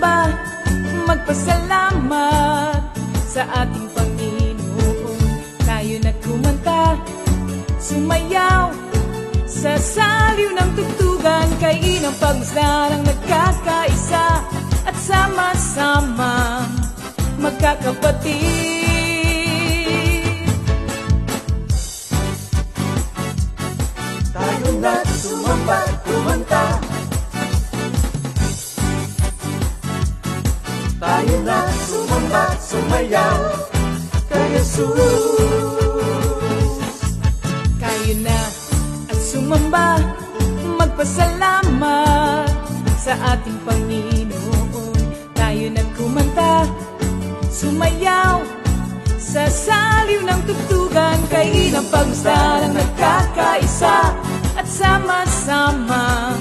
sumamba, magpasalamat sa ating Panginoon. Tayo na kumanta, sumayaw sa saliw ng tugtugan, kay inang pagmasdan ang nagkakaisa at sama-sama magkakapatid. Tayo na sumamba, kumanta, tayo na sumamba, sumayaw kay Jesus. Kayo na at sumamba, magpasalamat sa ating Panginoon. Tayo na kumanta, sumayaw sa saliw ng tugtugan, kay inang pagmasdan ang nagkakaisa at sama-sama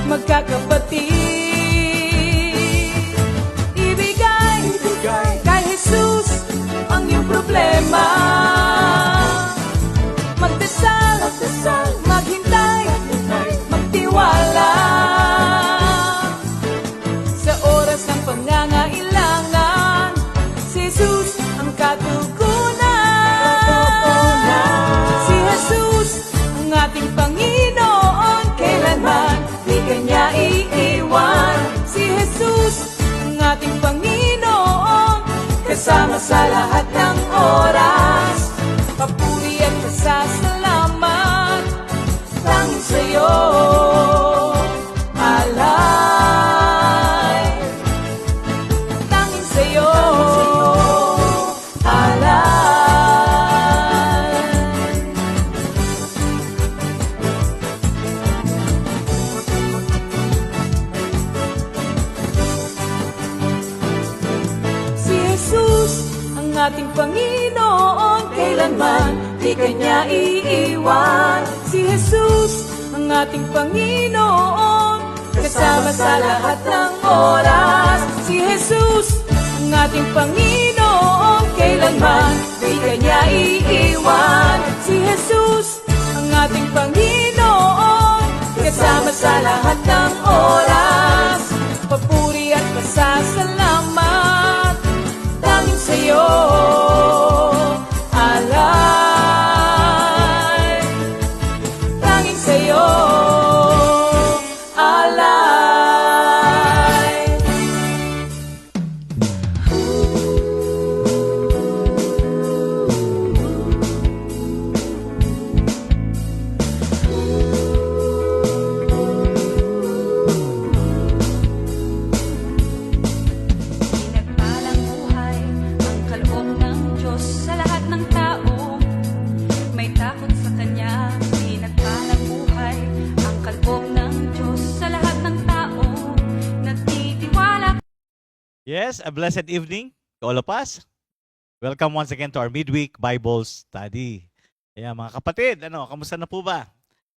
magkakapatid. Kay Jesus ang iyong problema. Magdasal, maghintay, magtiwala. Sa oras ng pangangailangan, si Jesus ang katugunan. Si Jesus ang ating Panginoon, kailanman di kanya iiwan. Si Jesus ang ating Panginoon, kasama sa lahat ng oras. Papuri at pasasalamat tanging sa'yo, alay. Tanging sa'yo, alay. Si Jesus ang ating Panginoon, kailanman di kanya iiwan. Si Jesus ang ating Panginoon, kasama sa lahat ng oras. Si Jesus ang ating Panginoon, kailanman di kanya iiwan. Si Jesus ang ating Panginoon, kasama sa lahat ng oras. Papuri at pasasalamat tanging sa'yo, alay. Tanging sa'yo, alay. Pinagpalang buhay ang kaloob ng Diyos sa lahat ng tao. May takot sa Kanya. Pinagpalang buhay ang kaloob ng Diyos sa lahat ng tao. Nagtitiwala. Yes, a blessed evening to all of us. Welcome once again to our midweek Bible study. Ayan, mga kapatid, kamusta na po ba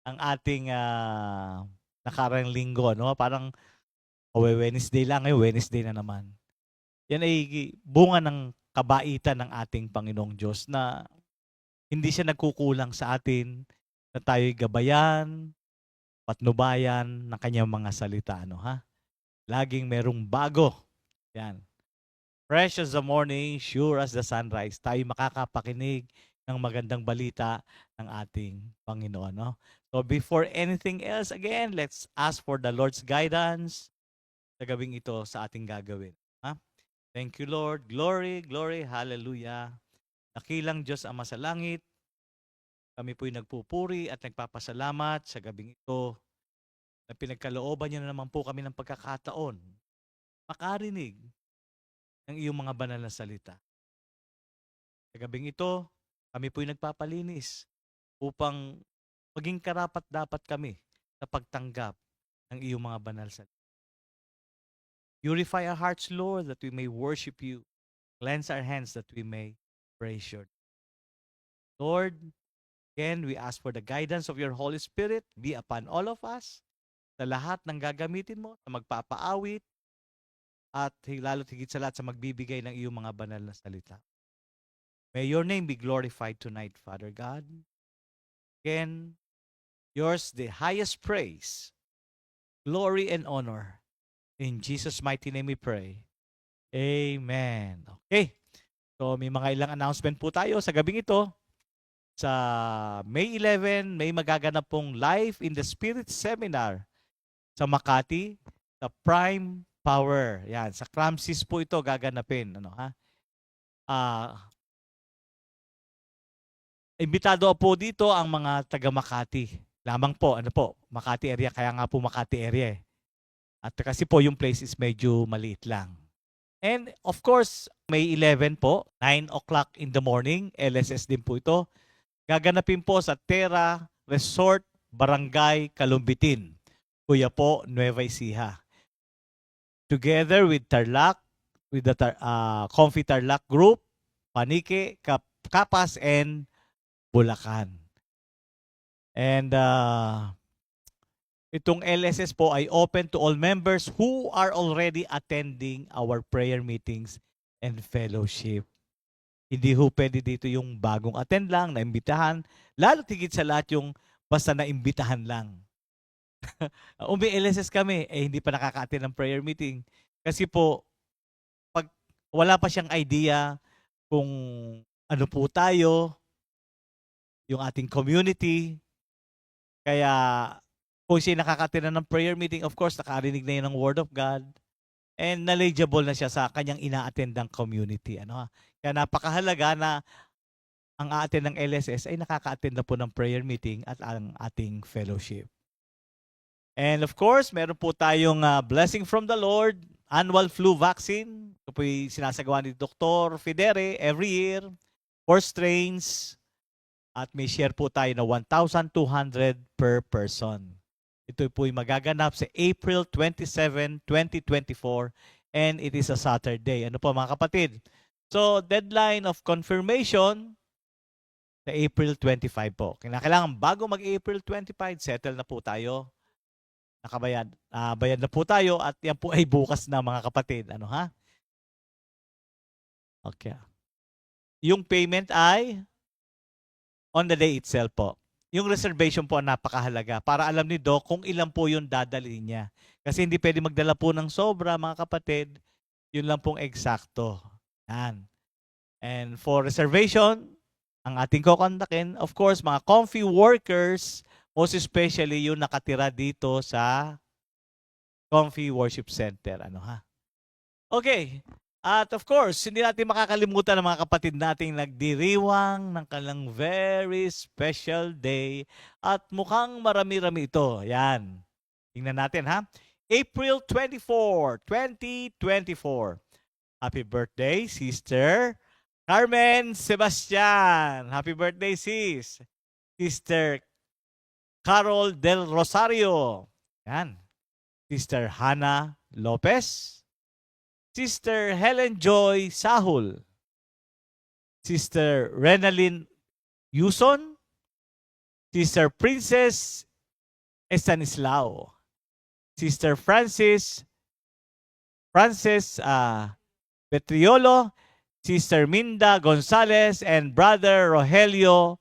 ang ating nakarang linggo? Parang Wednesday lang, ngayon Wednesday na naman. Yan ay bunga ng kabaitan ng ating Panginoong Diyos na hindi siya nagkukulang sa atin, na tayo'y gabayan, patnubayan ng kanyang mga salita. Laging merong bago. Yan. Fresh as the morning, sure as the sunrise. Tayo makakapakinig ng magandang balita ng ating Panginoon. So before anything else, again, let's ask for the Lord's guidance sa gabing ito sa ating gagawin. Thank you, Lord. Glory, glory, hallelujah. Dakilang Diyos Ama sa langit, kami po'y nagpupuri at nagpapasalamat sa gabing ito na pinagkalooban niyo na naman po kami ng pagkakataon makarinig ng iyong mga banal na salita. Sa gabing ito, kami po'y nagpapalinis upang maging karapat-dapat kami sa pagtanggap ng iyong mga banal na salita. Purify our hearts, Lord, that we may worship you. Cleanse our hands that we may praise you. Lord, again, we ask for the guidance of your Holy Spirit be upon all of us sa lahat ng gagamitin mo, sa magpapaawit, at lalo't higit sa lahat sa magbibigay ng iyong mga banal na salita. May your name be glorified tonight, Father God. Again, yours the highest praise, glory, and honor In Jesus' mighty name we pray. Amen. Okay. So may mga ilang announcement po tayo sa gabing ito. Sa May 11, may magaganap pong Life in the Spirit Seminar sa Makati, sa Prime Power. Yan, sa Cramsis po ito gaganapin. Ano, ha? Imbitado po dito ang mga taga Makati. Lamang po, ano po, Makati area. Kaya nga po Makati area eh. At kasi po yung place is medyo maliit lang. And of course, May 11 po, 9 o'clock in the morning, LSS din po ito. Gaganapin po sa Terra Resort, Barangay Kalumbitin, Kuya po, Nueva Ecija. Together with Tarlac, with the Comfy Tarlac Group, Panike, Kapas, and Bulacan. And itong LSS po ay open to all members who are already attending our prayer meetings and fellowship. Hindi ho pwede dito yung bagong attend lang, naimbitahan. Lalo tigit sa lahat yung basta naimbitahan lang. May LSS kami, hindi pa nakaka-attend ng prayer meeting. Kasi po, pag wala pa siyang idea kung ano po tayo, yung ating community. Kaya kung siya nakaka-attend ng prayer meeting, of course, nakarinig na yun ng Word of God. And knowledgeable na siya sa kanyang ina-attend ng community. Ano? Kaya napakahalaga na ang a-attend ng LSS ay nakaka-attend na po ng prayer meeting at ang ating fellowship. And of course, meron po tayong blessing from the Lord, annual flu vaccine. Ito po yung sinasagawa ni Dr. Fidere every year, 4 strains. At may share po tayo na 1,200 per person. Ito po yung magaganap sa April 27, 2024 and it is a Saturday. Ano po mga kapatid? So, deadline of confirmation sa April 25 po. Kailangan bago mag-April 25, settle na po tayo. Nakabayad. Bayad na po tayo at yan po ay bukas na mga kapatid. Ano ha? Okay. Yung payment ay on the day itself po. Yung reservation po napakahalaga para alam ni Doc kung ilan po yung dadalhin niya. Kasi hindi pwede magdala po ng sobra mga kapatid. Yun lang pong eksakto. Yan. And for reservation, ang ating kukontakin, of course, mga comfy workers, most especially yung nakatira dito sa Comfy Worship Center. Ano ha? Okay. At of course, hindi natin makakalimutan ng mga kapatid nating nagdiriwang ng kanilang very special day. At mukhang marami-rami ito. Yan. Tingnan natin ha. April 24, 2024. Happy birthday, Sister Carmen Sebastian. Happy birthday, sis. Sister Carol Del Rosario. Yan. Sister Hannah Lopez. Sister Helen Joy Sahul. Sister Renalyn Yuson. Sister Princess Estanislao. Sister Frances Petriolo. Sister Minda Gonzalez and Brother Rogelio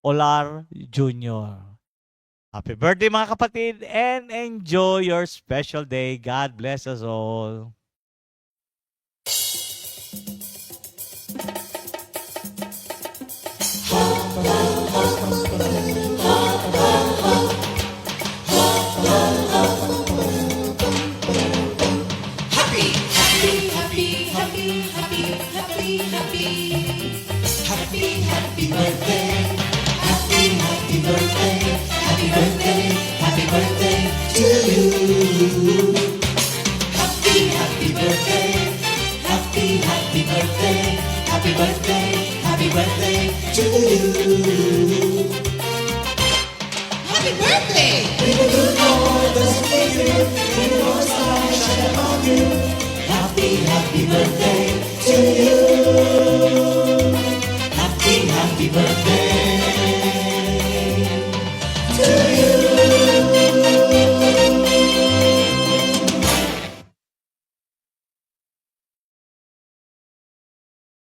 Olar Jr. Happy birthday mga kapatid and enjoy your special day. God bless us all.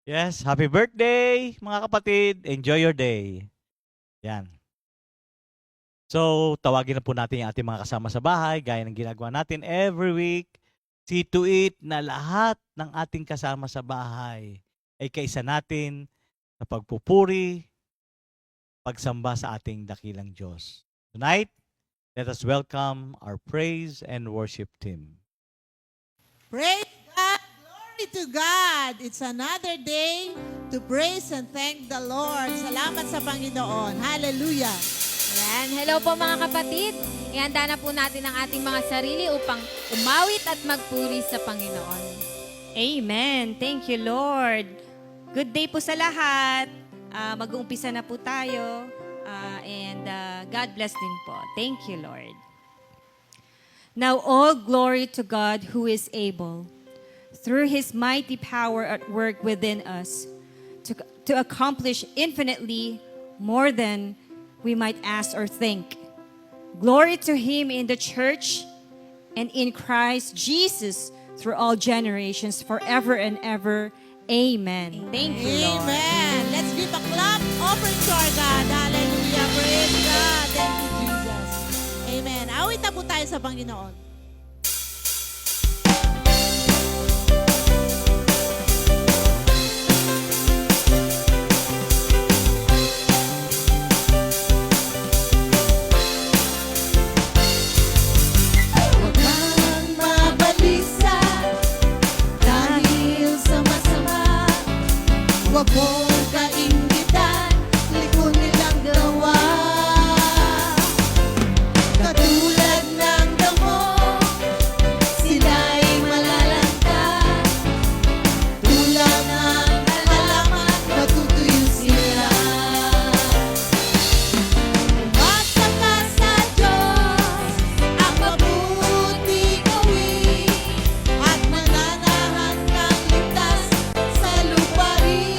Yes, happy birthday mga kapatid. Enjoy your day. Yan. So, tawagin na po natin yung ating mga kasama sa bahay, gaya ng ginagawa natin every week. See to it na lahat ng ating kasama sa bahay ay kaisa natin sa pagpupuri, pagsamba sa ating dakilang Diyos. Tonight, let us welcome our praise and worship team. Praise God! Glory to God! It's another day to praise and thank the Lord. Salamat sa Panginoon. Hallelujah! Ayan. Hello po mga kapatid. Ihanda na po natin ang ating mga sarili upang umawit at magpuri sa Panginoon. Amen. Thank you, Lord. Good day po sa lahat. Mag-uumpisa na po tayo. And God bless din po. Thank you, Lord. Now all glory to God who is able, through His mighty power at work within us, to accomplish infinitely more than we might ask or think. Glory to Him in the church and in Christ Jesus through all generations, forever and ever. Amen. Thank you, Lord. Amen! Let's give a clap offering to our God. Hallelujah! Praise God! Thank you, Jesus. Amen. Awit na po tayo sa Panginoon. Huwag kang mabalisa dahil sa masama. Huwag mong kaingitan, likod nilang gawa. Katulad ng damo, sila'y malalangkat. Tulad ng halaman, matutuyo sila. Umasa ka sa Diyos, ang mabuti gawin, at mananahan kang ligtas sa lupain.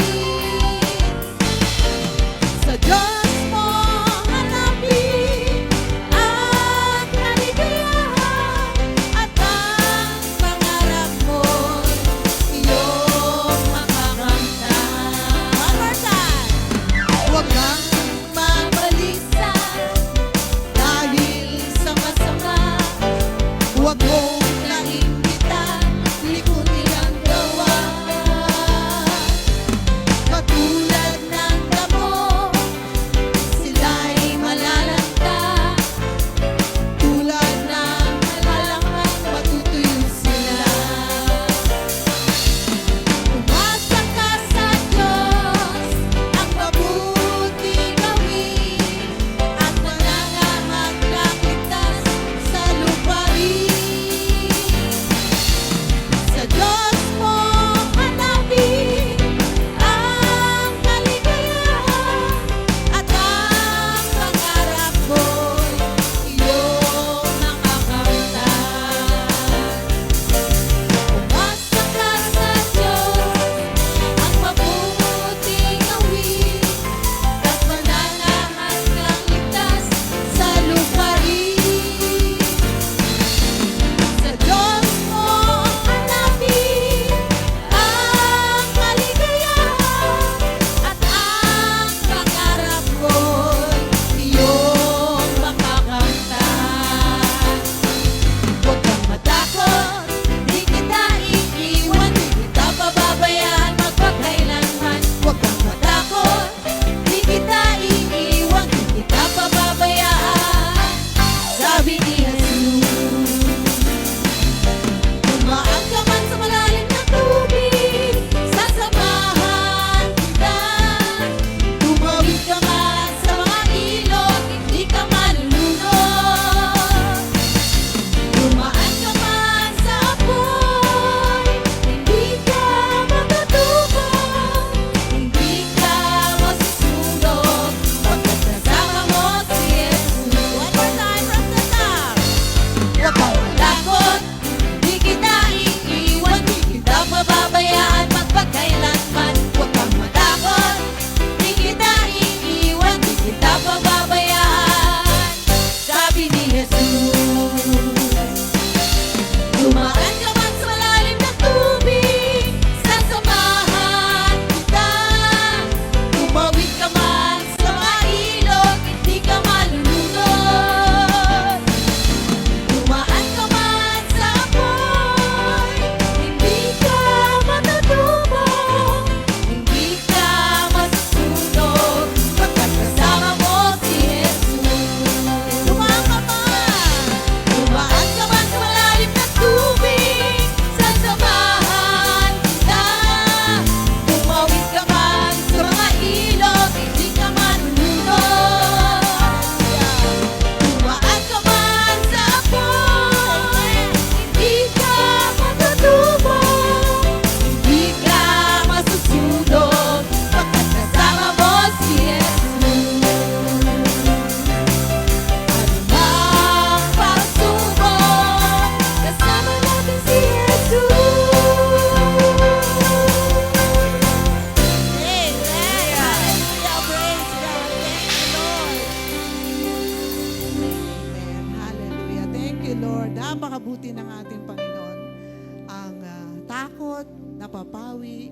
lungkot, napapawi,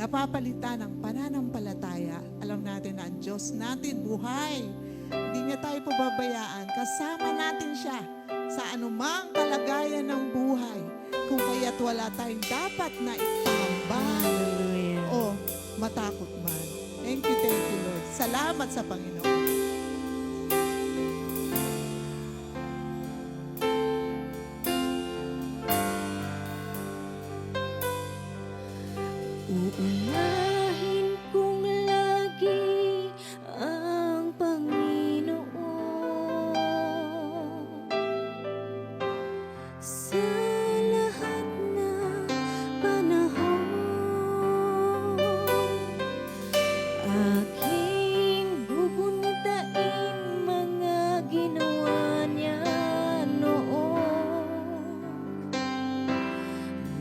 napapalitan ng pananampalataya. Alam natin na ang Diyos natin buhay. Hindi niya tayo pababayaan. Kasama natin siya sa anumang kalagayan ng buhay. Kung kaya't wala tayong dapat na ipangamba o matakot man. Thank you, Lord. Salamat sa Panginoon. Uunahin kong lagi ang Panginoon sa lahat ng panahon. Aking bubunitain mga ginawa niya noon,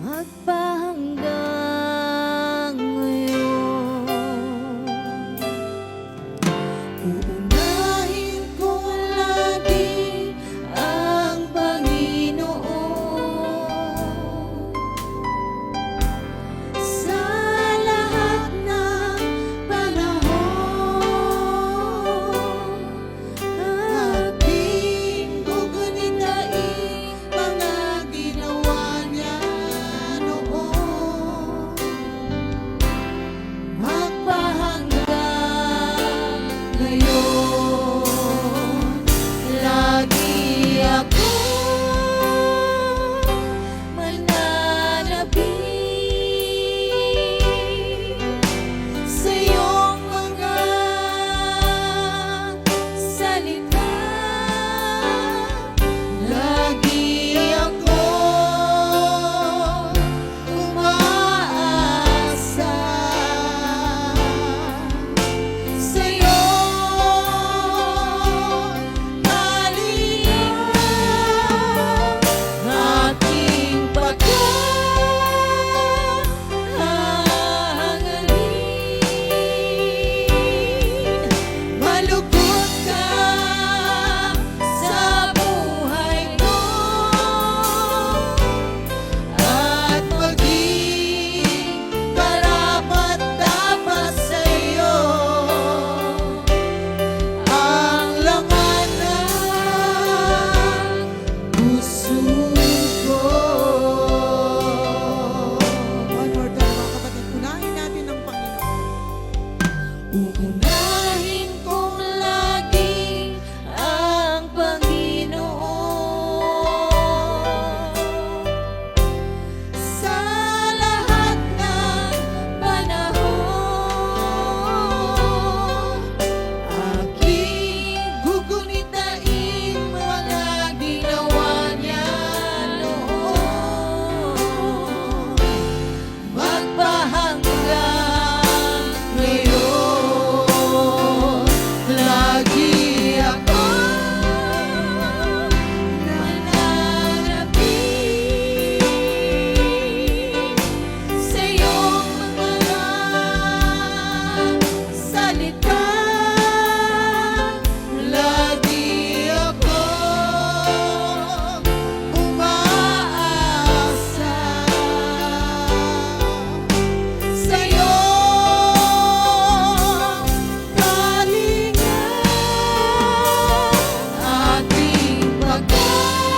magpahanggang ngayon. Uunahin ko lagi ang Panginoon sa lahat ng panahon. Aking gugunitain mga ginawa niya noon, magpahanggang ngayon. Lagi ako mananabik sa iyong mga salita. Lagi ako umaasa sa iyong kalinga. Aking pagkahangarin, malugod ka sa buhay ko at maging karapat-dapat sa iyo ang laman ng puso ko. One more time, mga kapatid. Unahin natin ang Panginoon. Uunahin kong lagi ang Panginoon sa lahat ng panahon. Aking gugunitain mga ginawa niya noon, magpahanggang ngayon. Lagi ako mananabik sa iyong mga salita. Lagi ako umaasa sa iyong kalinga. Aking pagkahangarin,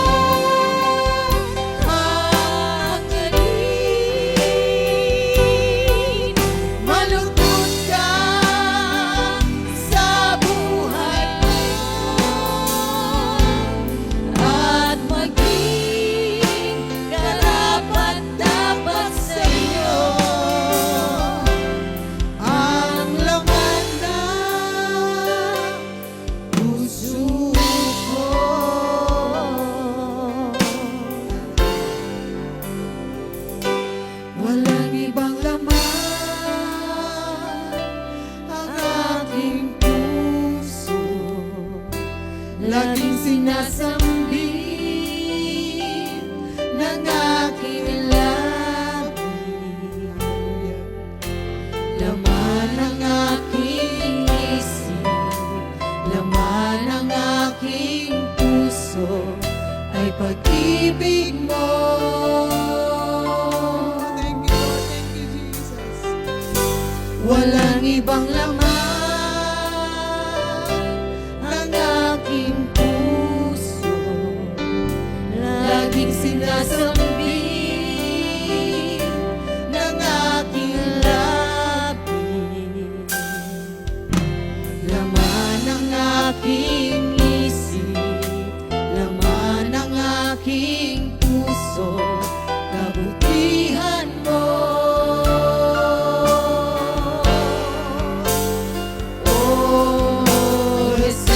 malugod ka sa buhay ko at maging karapat-dapat sa iyo ang laman ng puso ko. Walang ibang laman ang aking puso, laging sinasambit ng aking labi. Laman ng aking isip, laman ng aking puso ay pag-ibig mo. Thank you, Walang ibang laman ang aking puso, laging sinasambi ng aking labi. Laman ng aking isip, laman ng aking puso, kabutihan mo. Oh, Jesus,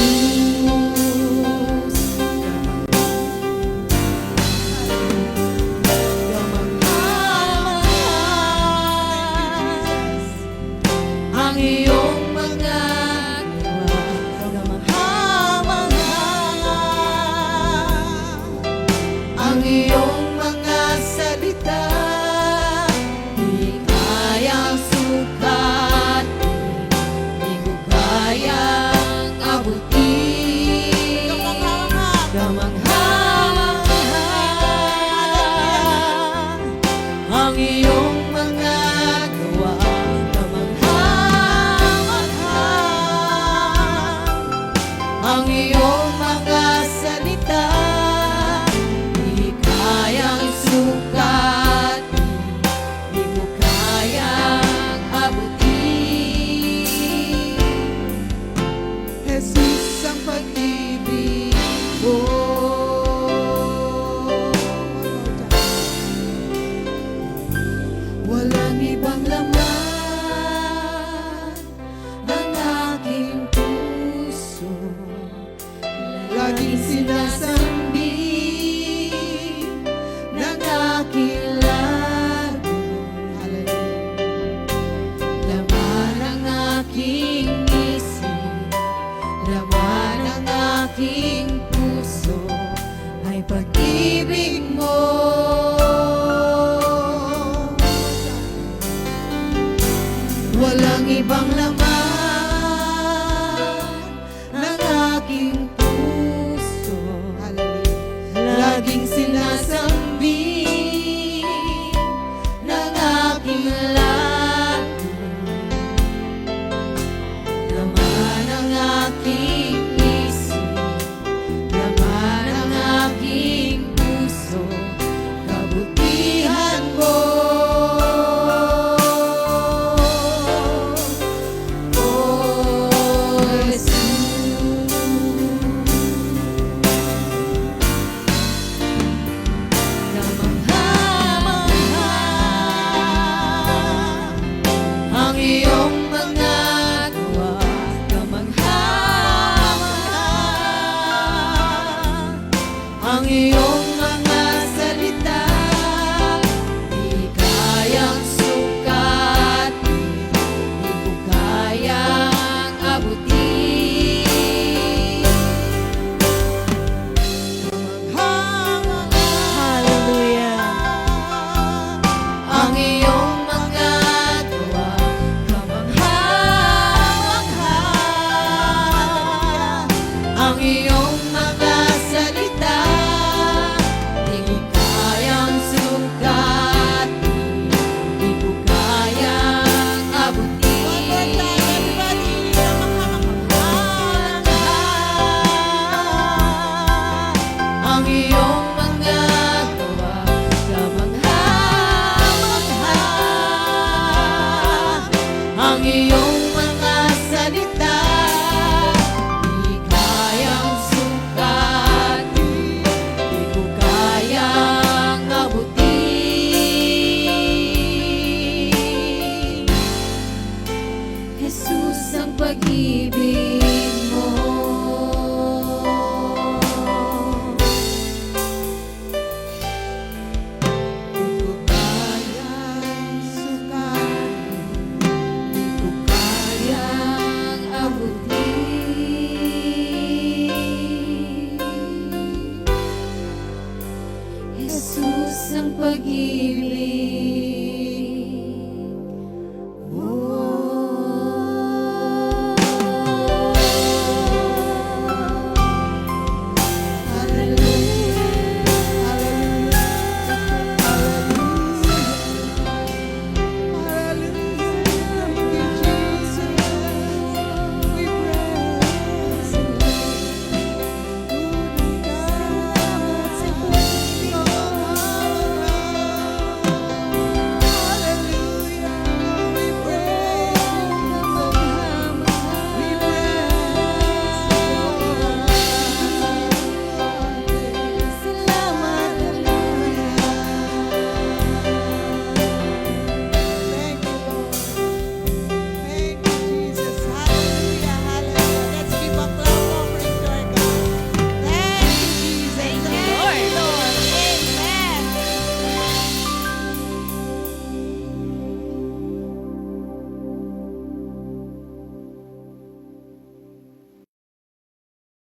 kamangha-mangha ang iyong mga gawa, kamangha-mangha ang iyong mga salita, di kayang sukatin, di ko kayang abutin. Kamangha-mangha ang iyong mga gawa, kamangha-mangha ang iyong mga salita, di kayang sukatin, di mo kayang abutin. Jesus ang pag-ibig mo. Walang ibang laman ang aking puso, laging sinasambi ng aking labi. Laman ng aking isip, laman ng aking puso, ay pag-ibig mo. Walang ibang laman ng aking puso, laging sinasambi ng aking labi. Laman ng aking isip, laman ng aking puso, kabutihan mo.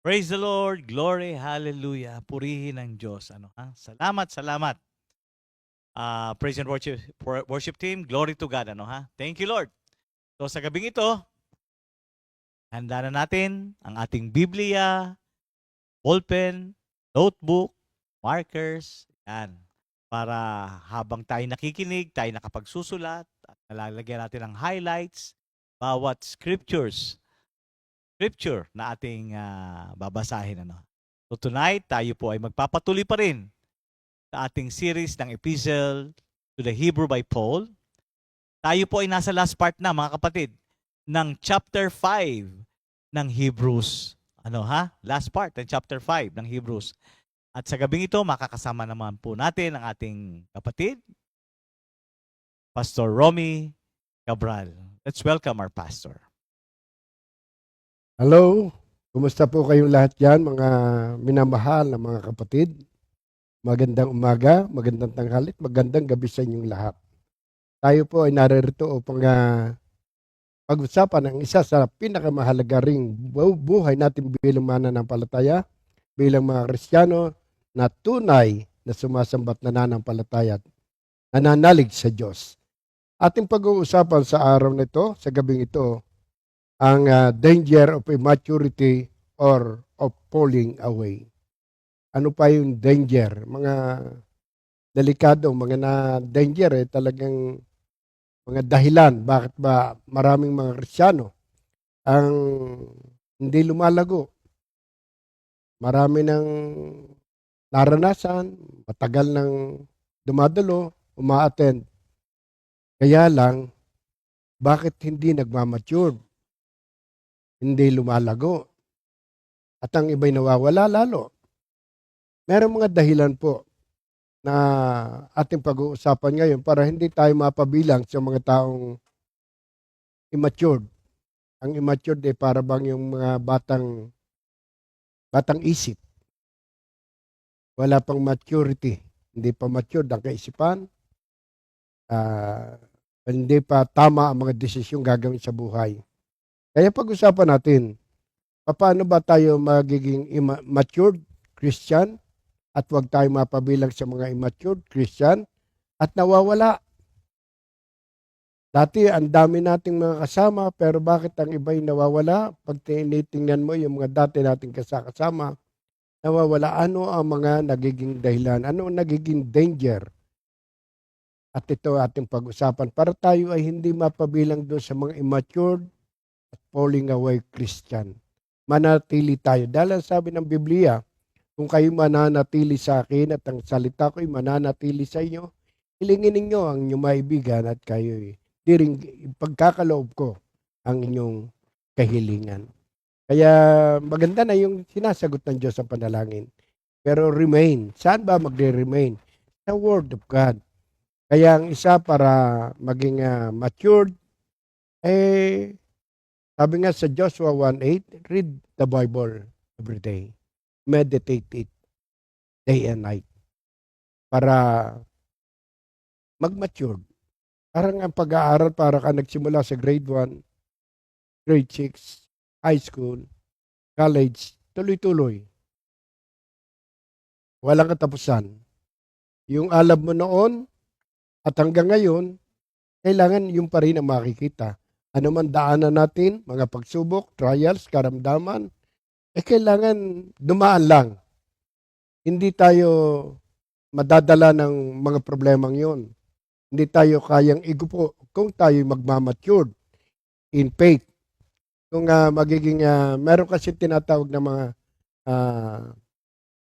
Praise the Lord, glory, hallelujah. Purihin ang Diyos. Ano, ha? Salamat, salamat. Praise and worship team, glory to God. Ano, ha? Thank you, Lord. So sa gabing ito, handa na natin ang ating Biblia, ballpen, notebook, markers, yan. Para habang tayo nakikinig, tayo nakapagsusulat, at nalalagyan natin ang highlights, bawat scripture na ating babasahin. Ano. So tonight, tayo po ay magpapatuloy pa rin sa ating series ng Epistle to the Hebrew by Paul. Tayo po ay nasa last part na, mga kapatid, ng chapter 5 ng Hebrews. Ano ha? Last part ng chapter 5 ng Hebrews. At sa gabing ito, makakasama naman po natin ang ating kapatid, Pastor Romy Cabral. Let's welcome our pastor. Hello, kumusta po kayong lahat dyan, mga minamahal na mga kapatid? Magandang umaga, magandang tanghalit, magandang gabi sa inyong lahat. Tayo po ay naririto upang pag-usapan ang isa sa pinakamahalaga ring buhay natin bilang mananampalataya, bilang mga Kristiyano na tunay na sumasambat na nananampalataya at nananalig sa Diyos. Ating pag-uusapan sa araw na ito, sa gabing ito, ang danger of immaturity or of falling away. Ano pa yung danger? Mga delikado, mga danger talagang mga dahilan. Bakit ba maraming mga Kristiyano ang hindi lumalago? Marami ng naranasan, matagal ng dumadalo, uma-attend. Kaya lang, bakit hindi nagmamature? Hindi lumalago? At ang iba'y nawawala lalo. Merong mga dahilan po na ating pag-uusapan ngayon para hindi tayo mapabilang sa mga taong immature. Ang immature ay para bang yung mga batang isip. Wala pang maturity. Hindi pa matured ang kaisipan. Hindi pa tama ang mga desisyong gagawin sa buhay. Kaya pag-usapan natin, paano ba tayo magiging matured Christian at huwag tayo mapabilang sa mga immature Christian at nawawala. Dati, ang dami nating mga kasama, pero bakit ang iba'y nawawala? Pag tinitingnan mo yung mga dati nating kasama, nawawala. Ano ang mga nagiging dahilan? Ano ang nagiging danger? At ito ating pag-usapan para tayo ay hindi mapabilang doon sa mga immature at falling away Christian. Manatili tayo. Dahil sabi ng Biblia, kung kayo mananatili sa akin at ang salita ko'y mananatili sa inyo, hilingin ninyo ang inyong maibigan at kayo'y pagkakaloob ko ang inyong kahilingan. Kaya maganda na yung sinasagot ng Diyos sa panalangin. Pero remain. Saan ba magre-remain? Sa Word of God. Kaya ang isa para maging matured, sabi nga sa Joshua 1:8, read the Bible every day. Meditate it day and night para mag-mature. Parang ang pag-aaral para ka nagsimula sa grade 1, grade 6, high school, college, tuloy-tuloy. Walang katapusan. Yung alam mo noon at hanggang ngayon, kailangan yung pa rin ang makikita. Ano man daanan natin, mga pagsubok, trials, karamdaman, kailangan dumaan lang. Hindi tayo madadala ng mga problemang yon. Hindi tayo kayang igupo kung tayo magmamature in faith. Kung magiging, meron kasi tinatawag na mga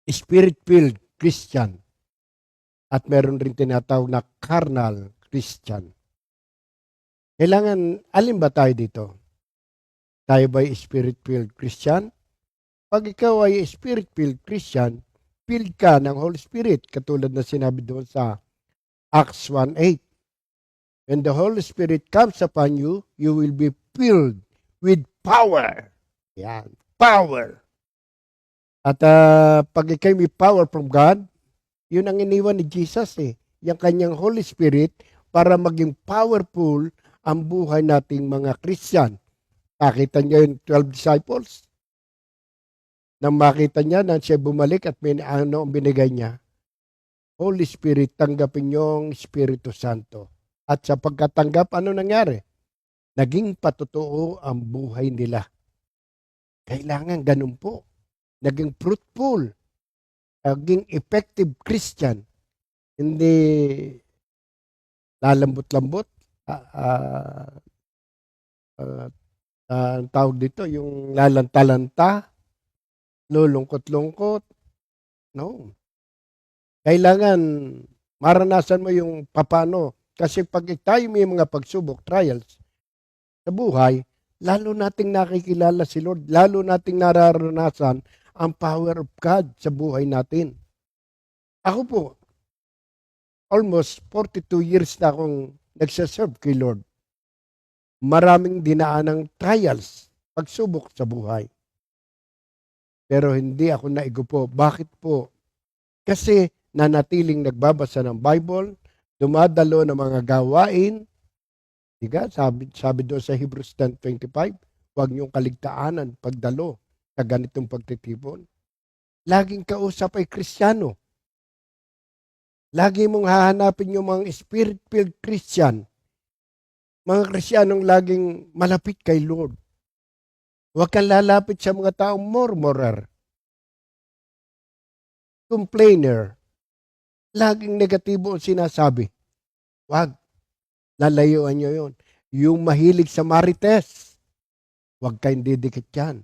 spirit-filled Christian at meron rin tinatawag na carnal Christian. Kailangan, alin ba tayo dito? Tayo ba spirit-filled Christian? Pag ikaw ay spirit-filled Christian, filled ka ng Holy Spirit, katulad na sinabi doon sa Acts 1:8. When the Holy Spirit comes upon you, you will be filled with power. Yan, power. At pag ikaw may power from God, yun ang iniwan ni Jesus yung kanyang Holy Spirit para maging powerful ang buhay nating mga Christian. Nakita niyo yung 12 disciples? nang makita niya na siya bumalik at may ano ang binigay niya, Holy Spirit, tanggapin niyo ang Espiritu Santo. At sa pagkatanggap, ano nangyari? Naging patotoo ang buhay nila. Kailangan ganun po. Naging fruitful. Naging effective Christian. Hindi lalambot-lambot. Ang tawag dito, yung lalanta-lanta, lulungkot-lungkot. No. Kailangan maranasan mo yung papano. Kasi pag tayo may mga pagsubok, trials, sa buhay, lalo nating nakikilala si Lord, lalo nating nararanasan ang power of God sa buhay natin. Ako po, almost 42 years na akong nagsaserve kay Lord. Maraming dinaanang trials, pagsubok sa buhay. Pero hindi ako naigupo. Bakit po? Kasi nanatiling nagbabasa ng Bible, dumadalo ng mga gawain. Diga, sabi doon sa Hebrews 10:25, huwag niyong kaligtaanan pagdalo sa ganitong pagtitipon. Laging kausap ay Kristiyano. Lagi mong hahanapin yung mga spirit-filled Christian. Mga Kristiyanong laging malapit kay Lord. Huwag kang lalapit sa mga taong murmurer, complainer, laging negatibo ang sinasabi. Huwag. Lalayuan nyo yun. Yung mahilig sa marites, huwag kayong didikit yan.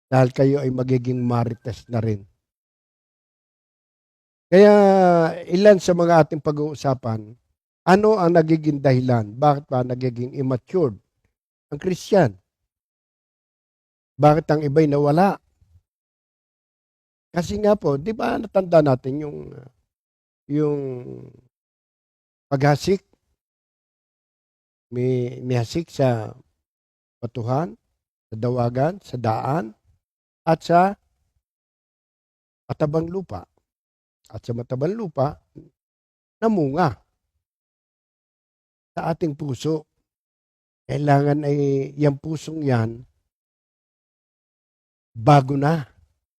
Dahil kayo ay magiging marites na rin. Kaya ilan sa mga ating pag-uusapan, ano ang nagiging dahilan? Bakit ba nagiging immature ang Christian? Bakit ang iba'y nawala? Kasi nga po, di ba natanda natin yung paghasik? May hasik sa batuhan, sa dawagan, sa daan, at sa matabang lupa. At sa matabang lupa, namunga sa ating puso. Kailangan ay yung pusong yan, bago na.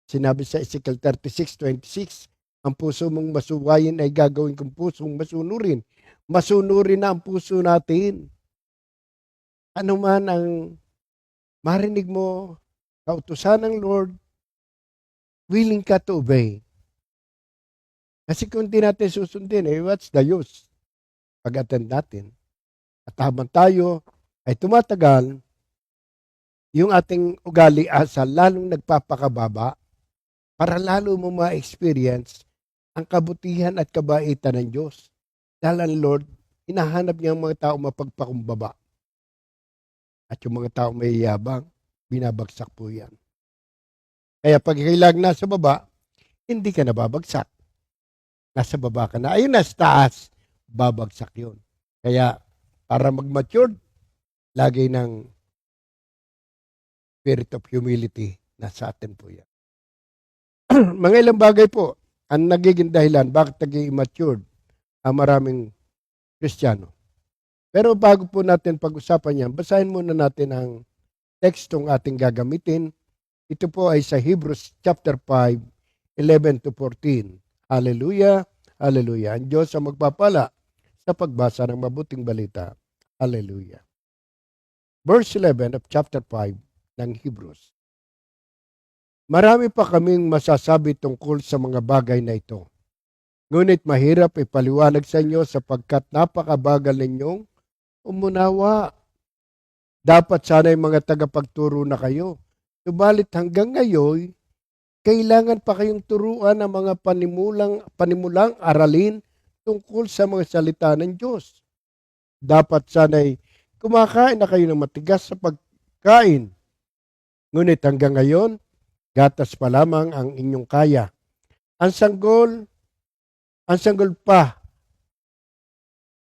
Sinabi sa Ezekiel 36:26, ang puso mong masuwayin ay gagawin kong pusong masunurin. Masunurin na ang puso natin. Ano man ang marinig mo, kautusan ng Lord, willing ka to obey. Kasi kung di natin susundin, what's the use? Pag-attend natin. At habang tayo ay tumatagal, yung ating ugali asa lalong nagpapakababa para lalo mo ma-experience ang kabutihan at kabaitan ng Diyos. Dahil ang Lord, hinahanap niya ang mga tao mapagpakumbaba. At yung mga tao may yabang, binabagsak po yan. Kaya pag kailang nasa baba, hindi ka nababagsak. Nasa baba ka na. Ayun, nasa taas, babagsak yun. Kaya para mag-mature, lagi ng spirit of humility nasa atin po yan. Mga ilang bagay po ang nagiging dahilan bakit naging immature ang maraming Kristiyano. Pero bago po natin pag-usapan yan, basahin muna natin ang tekstong ating gagamitin. Ito po ay sa Hebrews chapter 5, 11-14. Hallelujah, hallelujah. Ang Diyos ang magpapala sa pagbasa ng mabuting balita. Hallelujah. Verse 11 of chapter 5 ng Hebrews. Marami pa kaming masasabi tungkol sa mga bagay na ito. Ngunit mahirap ipaliwanag sa inyo sapagkat napakabagal ninyong umunawa. Dapat sana'y mga tagapagturo na kayo. Subalit hanggang ngayon, kailangan pa kayong turuan ng mga panimulang aralin tungkol sa mga salita ng Diyos. Dapat sana'y kumakain na kayo ng matigas sa pagkain. Ngunit hanggang ngayon, gatas pa lamang ang inyong kaya. Ang sanggol pa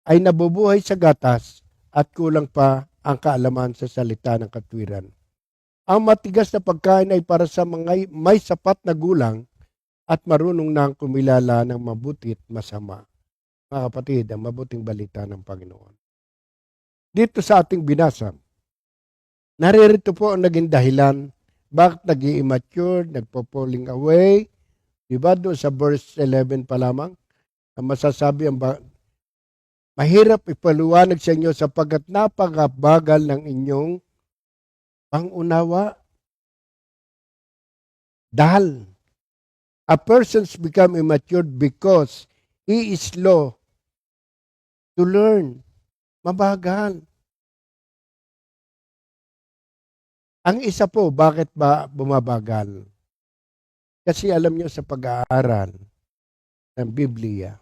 ay nabubuhay sa gatas at kulang pa ang kaalaman sa salita ng katwiran. Ang matigas na pagkain ay para sa mga may sapat na gulang at marunong nang kumilala ng mabuti at masama. Mga kapatid, ang mabuting balita ng Panginoon. Dito sa ating binasa, naririto po ang naging dahilan Bakit naging immature, nagpo-falling away? Diba doon sa verse 11 pa lamang, ang masasabi mahirap ipaliwanag sa inyo sapagkat napakabagal ng inyong pangunawa. Dahil a person's become immature because he is slow to learn. Mabagal. Ang isa po, bakit ba bumabagal? Kasi alam nyo sa pag-aaral ng Biblia,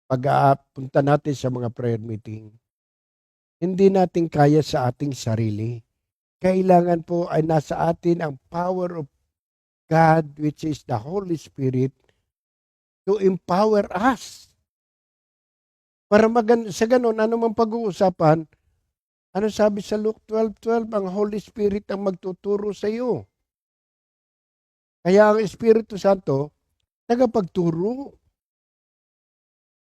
pag-aapunta natin sa mga prayer meeting, hindi natin kaya sa ating sarili. Kailangan po ay nasa atin ang power of God, which is the Holy Spirit, to empower us. Para sa ganun, ano mang pag-uusapan, ano sabi sa Luke 12:12, ang Holy Spirit ang magtuturo sa iyo. Kaya ang Espiritu Santo, tagapagturo.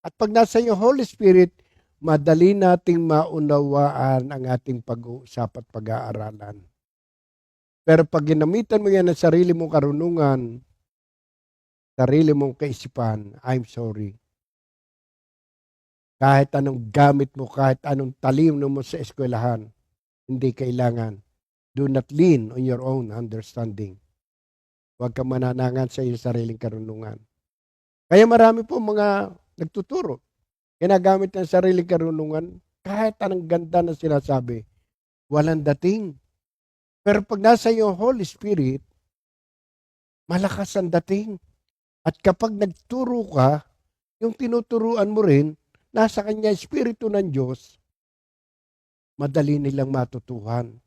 At pag nasa iyo Holy Spirit, madali nating maunawaan ang ating pag-uusap at pag-aaralan. Pero pag ginamitan mo yan ng sarili mong karunungan, sarili mong kaisipan, I'm sorry. Kahit anong gamit mo, kahit anong talino mo sa eskwelahan, hindi kailangan. Do not lean on your own understanding. Huwag ka mananangan sa iyong sariling karunungan. Kaya marami po mga nagtuturo. Ginagamit ng sariling karunungan, kahit anong ganda na sinasabi, walang dating. Pero pag nasa iyong Holy Spirit, malakas ang dating. At kapag nagturo ka, yung tinuturuan mo rin, nasa kanya Espiritu ng Diyos, madali nilang matutuhan.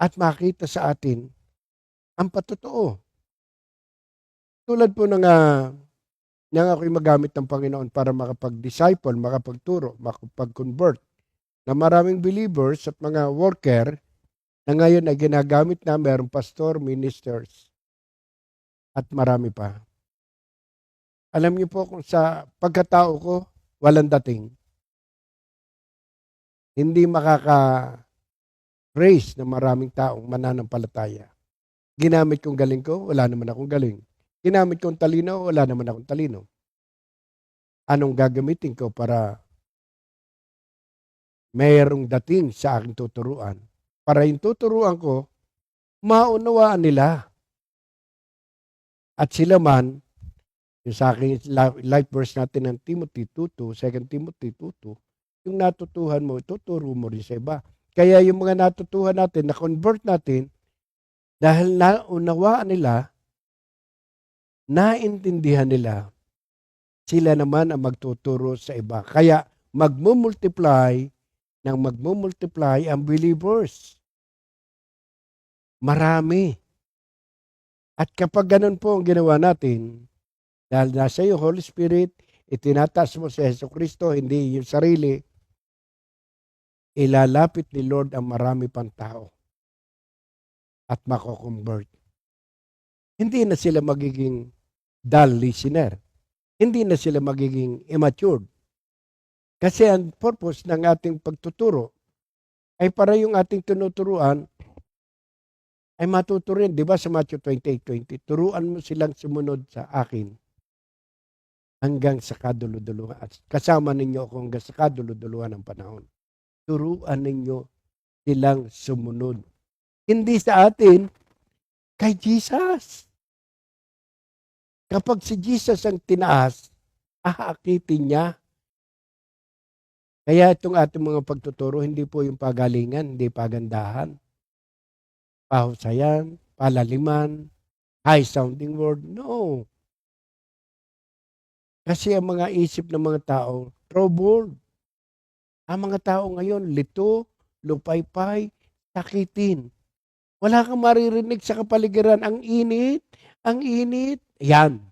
At makita sa atin, ang patotoo. Tulad po ng nang ako'y magamit ng Panginoon para makapag-disciple, makapagturo, makapag-convert na maraming believers at mga worker na ngayon ay ginagamit na mayroong pastor, ministers, at marami pa. Alam niyo po kung sa pagkatao ko, walang dating. Hindi makaka-praise ng maraming taong mananampalataya. Ginamit kong galing ko, wala naman akong galing. Ginamit kong talino, wala naman akong talino. Anong gagamitin ko para mayroong dating sa aking tuturuan? Para yung tuturuan ko, maunawaan nila. At sila man, yung sa aking life verse natin ng Timothy 2:2, 2 Timothy 2:2, yung natutuhan mo, ituturo mo rin sa iba. Kaya yung mga natutuhan natin, na-convert natin, dahil naunawaan nila, naintindihan nila, sila naman ang magtuturo sa iba. Kaya magmumultiply ang believers. Marami. At kapag ganun po ang ginawa natin, dahil nasa iyo Holy Spirit, itinataas mo si Yesu Kristo, hindi yung sarili, ilalapit ni Lord ang marami pang tao at mako-convert. Hindi na sila magiging dull listener. Hindi na sila magiging immature. Kasi ang purpose ng ating pagtuturo ay para yung ating tinuturuan ay matuturin. Di ba sa Matthew 28:20, turuan mo silang sumunod sa akin hanggang sa kaduluduluhan. At kasama ninyo ako hanggang sa kaduluduluhan ng panahon. Turuan ninyo silang sumunod. Hindi sa atin, kay Jesus. Kapag si Jesus ang tinaas, aakitin niya. Kaya itong ating mga pagtuturo, hindi po yung pagalingan, hindi pagandahan. Pahusayan, palaliman, high-sounding word. No. Kasi ang mga isip ng mga tao, troubled. Ang mga tao ngayon, lito, lupaypay, sakitin. Wala kang maririnig sa kapaligiran. Ang init, ang init. Yan.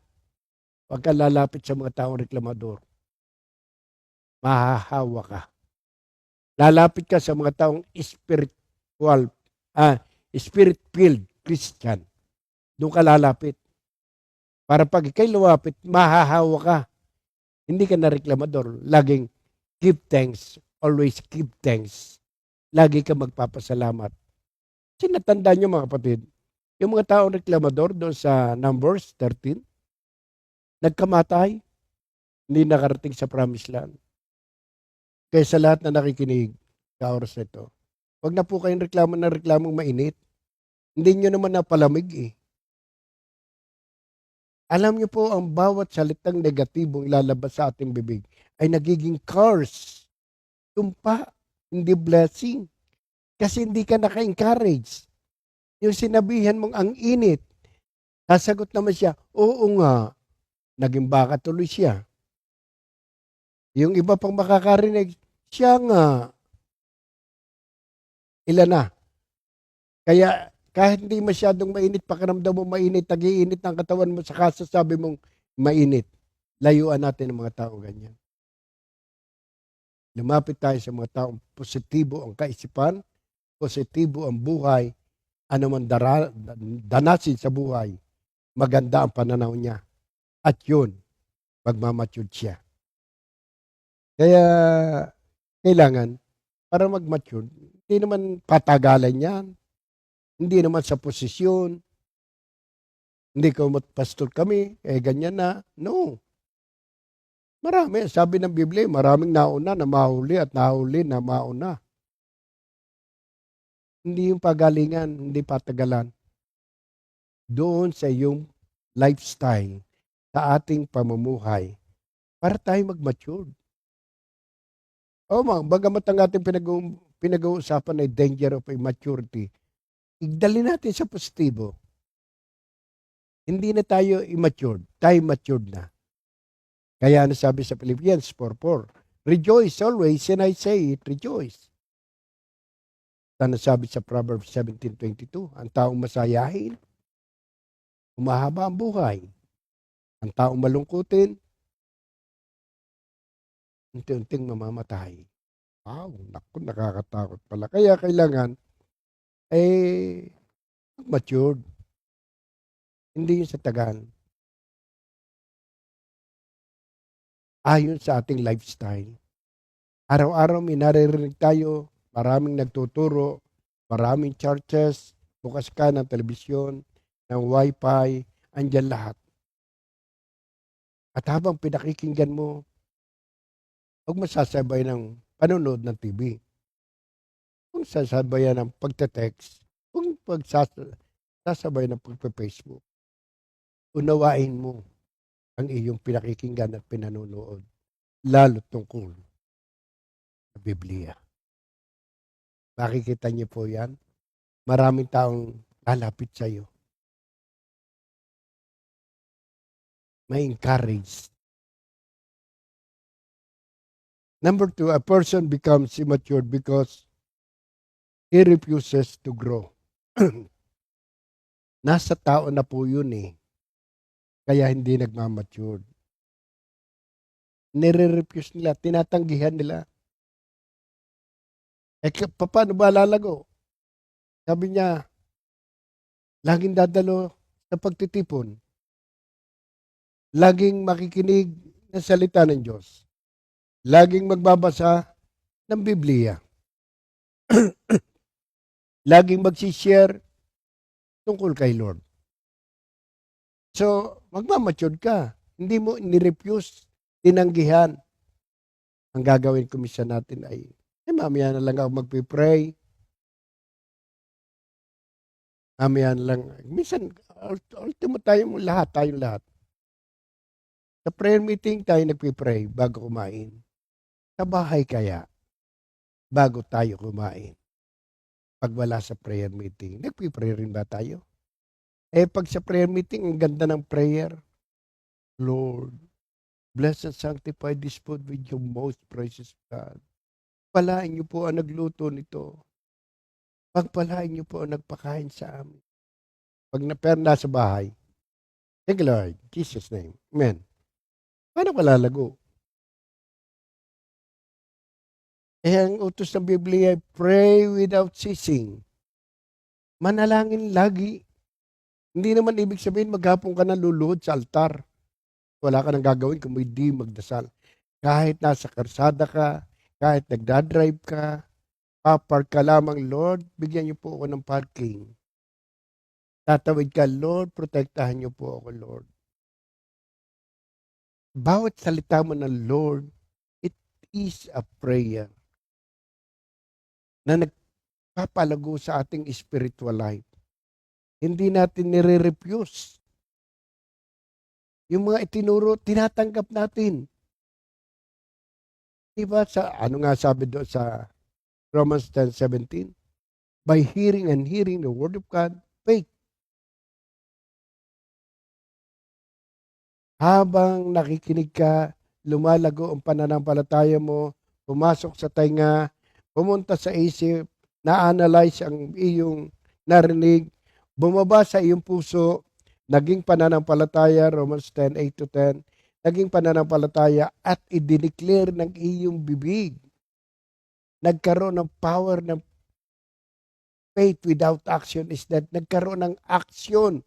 Huwag ka lalapit sa mga taong reklamador. Mahahawa ka. Lalapit ka sa mga taong spirit-filled Christian. Doon ka lalapit. Para pag ikay lumapit, mahahawa ka. Hindi ka na reklamador. Laging give thanks. Always give thanks. lagi ka magpapasalamat. Kasi natandaan nyo mga kapatid, yung mga taong reklamador doon sa Numbers 13, nagkamatay, hindi nakarating sa promised land. Kaya sa lahat na nakikinig sa oras na ito, huwag na po kayong reklamo ng reklamong mainit. Hindi nyo naman napalamig eh. Alam niyo po, ang bawat salitang negatibong ilalabas sa ating bibig ay nagiging curse. Tumpa, hindi blessing. Kasi hindi ka naka-encourage. Yung sinabihan mong ang init, sasagot naman siya, oo nga, naging baka tuloy siya. Yung iba pang makakarinig, siya nga. Ilan na? Kaya kahit hindi masyadong mainit, pakiramdam mo mainit, tag-iinit ng katawan mo, saka sabi mong mainit. Layuan natin ang mga tao ganyan. Lumapit tayo sa mga taong positibo ang kaisipan, positibo ang buhay, anuman danasin sa buhay, maganda ang pananaw niya. At yun, magmamature siya. Kaya, kailangan, para magmature, hindi naman patagalan yan. Hindi naman sa posisyon. Hindi ko pastor kami, ganyan na. No. Marami. Sabi ng Biblia, maraming nauna na mahuli at nahuli na mauna. Hindi yung pagalingan, hindi patagalan. Doon sa iyong lifestyle, sa ating pamumuhay, para tayo mag-mature. Bagamat ang ating pinag-uusapan ay danger of immaturity, igdali natin sa positibo. Hindi na tayo immature, tayo matured na. Kaya ano sabi sa Philippians 4:4, rejoice always, and I say it, rejoice. Ano sabi sa Proverbs 17:22, ang taong masayahin, umahaba ang buhay. Ang taong malungkutin, unti-unting mamamatay. Wow, naku, nakakatakot pala. Kaya kailangan, matured. Hindi yun sa tagal. Ayon sa ating lifestyle. Araw-araw may naririnig tayo, maraming nagtuturo, maraming churches, bukas ka ng telebisyon, ng wifi, andyan lahat. At habang pinakikinggan mo, huwag masasabay ng panonood ng TV. Huwag sasabayan ng pagte-text. Huwag sasabay ng pagpe-Facebook. Unawain mo ang iyong pinakikinggan at pinanonood. Lalo tungkol sa Biblia. Makikita niyo po yan. Maraming taong lalapit sa iyo. May encourage. Number 2, a person becomes immature because he refuses to grow. Nasa tao na po yun eh. Kaya hindi nagmamature. Nire-refuse nila, tinatanggihan nila. Paano ba lalago? Sabi niya, laging dadalo sa pagtitipon. Laging makikinig ng salita ng Diyos. Laging magbabasa ng Biblia. Laging magsishare tungkol kay Lord. So, magmamature ka. Hindi mo nirefuse, tinanggihan. Ang gagawin ko minsan natin ay, mamaya na lang ako magpipray. Mamaya na lang. Minsan, ultimo tayong lahat. Sa prayer meeting tayo nagpipray bago kumain. Sa bahay kaya, bago tayo kumain. Pag wala sa prayer meeting, nagpipray rin ba tayo? Pag sa prayer meeting, ang ganda ng prayer. Lord, bless and sanctify this food with your most precious God. Pagpalain niyo po ang nagluto nito. Pagpalain niyo po ang nagpakain sa amin. Pag nasa bahay, thank you Lord, in Jesus' name. Amen. Paano malalago? Ang utos ng Biblia ay pray without ceasing. Manalangin lagi. Hindi naman ibig sabihin maghapon ka na luluhod sa altar. Wala ka nang gagawin kung hindi magdasal. Kahit nasa karsada ka, kahit nagdadrive ka, Papark ka lamang, Lord, bigyan niyo po ako ng parking. Tatawid ka, Lord, protektahan niyo po ako, Lord. Bawat salita mo ng Lord, it is a prayer na nagpapalago sa ating spiritual life. Hindi natin nire-refuse. Yung mga itinuro, tinatanggap natin. Diba ano nga sabi doon sa Romans 10:17? By hearing and hearing the word of God, faith. Habang nakikinig ka, lumalago ang pananampalataya mo, pumasok sa tainga, pumunta sa isip, na-analyze ang iyong narinig, bumaba sa iyong puso, naging pananampalataya, Romans 10:8-10, naging pananampalataya at i-declare ng iyong bibig. Nagkaroon ng power ng faith without action is that nagkaroon ng action.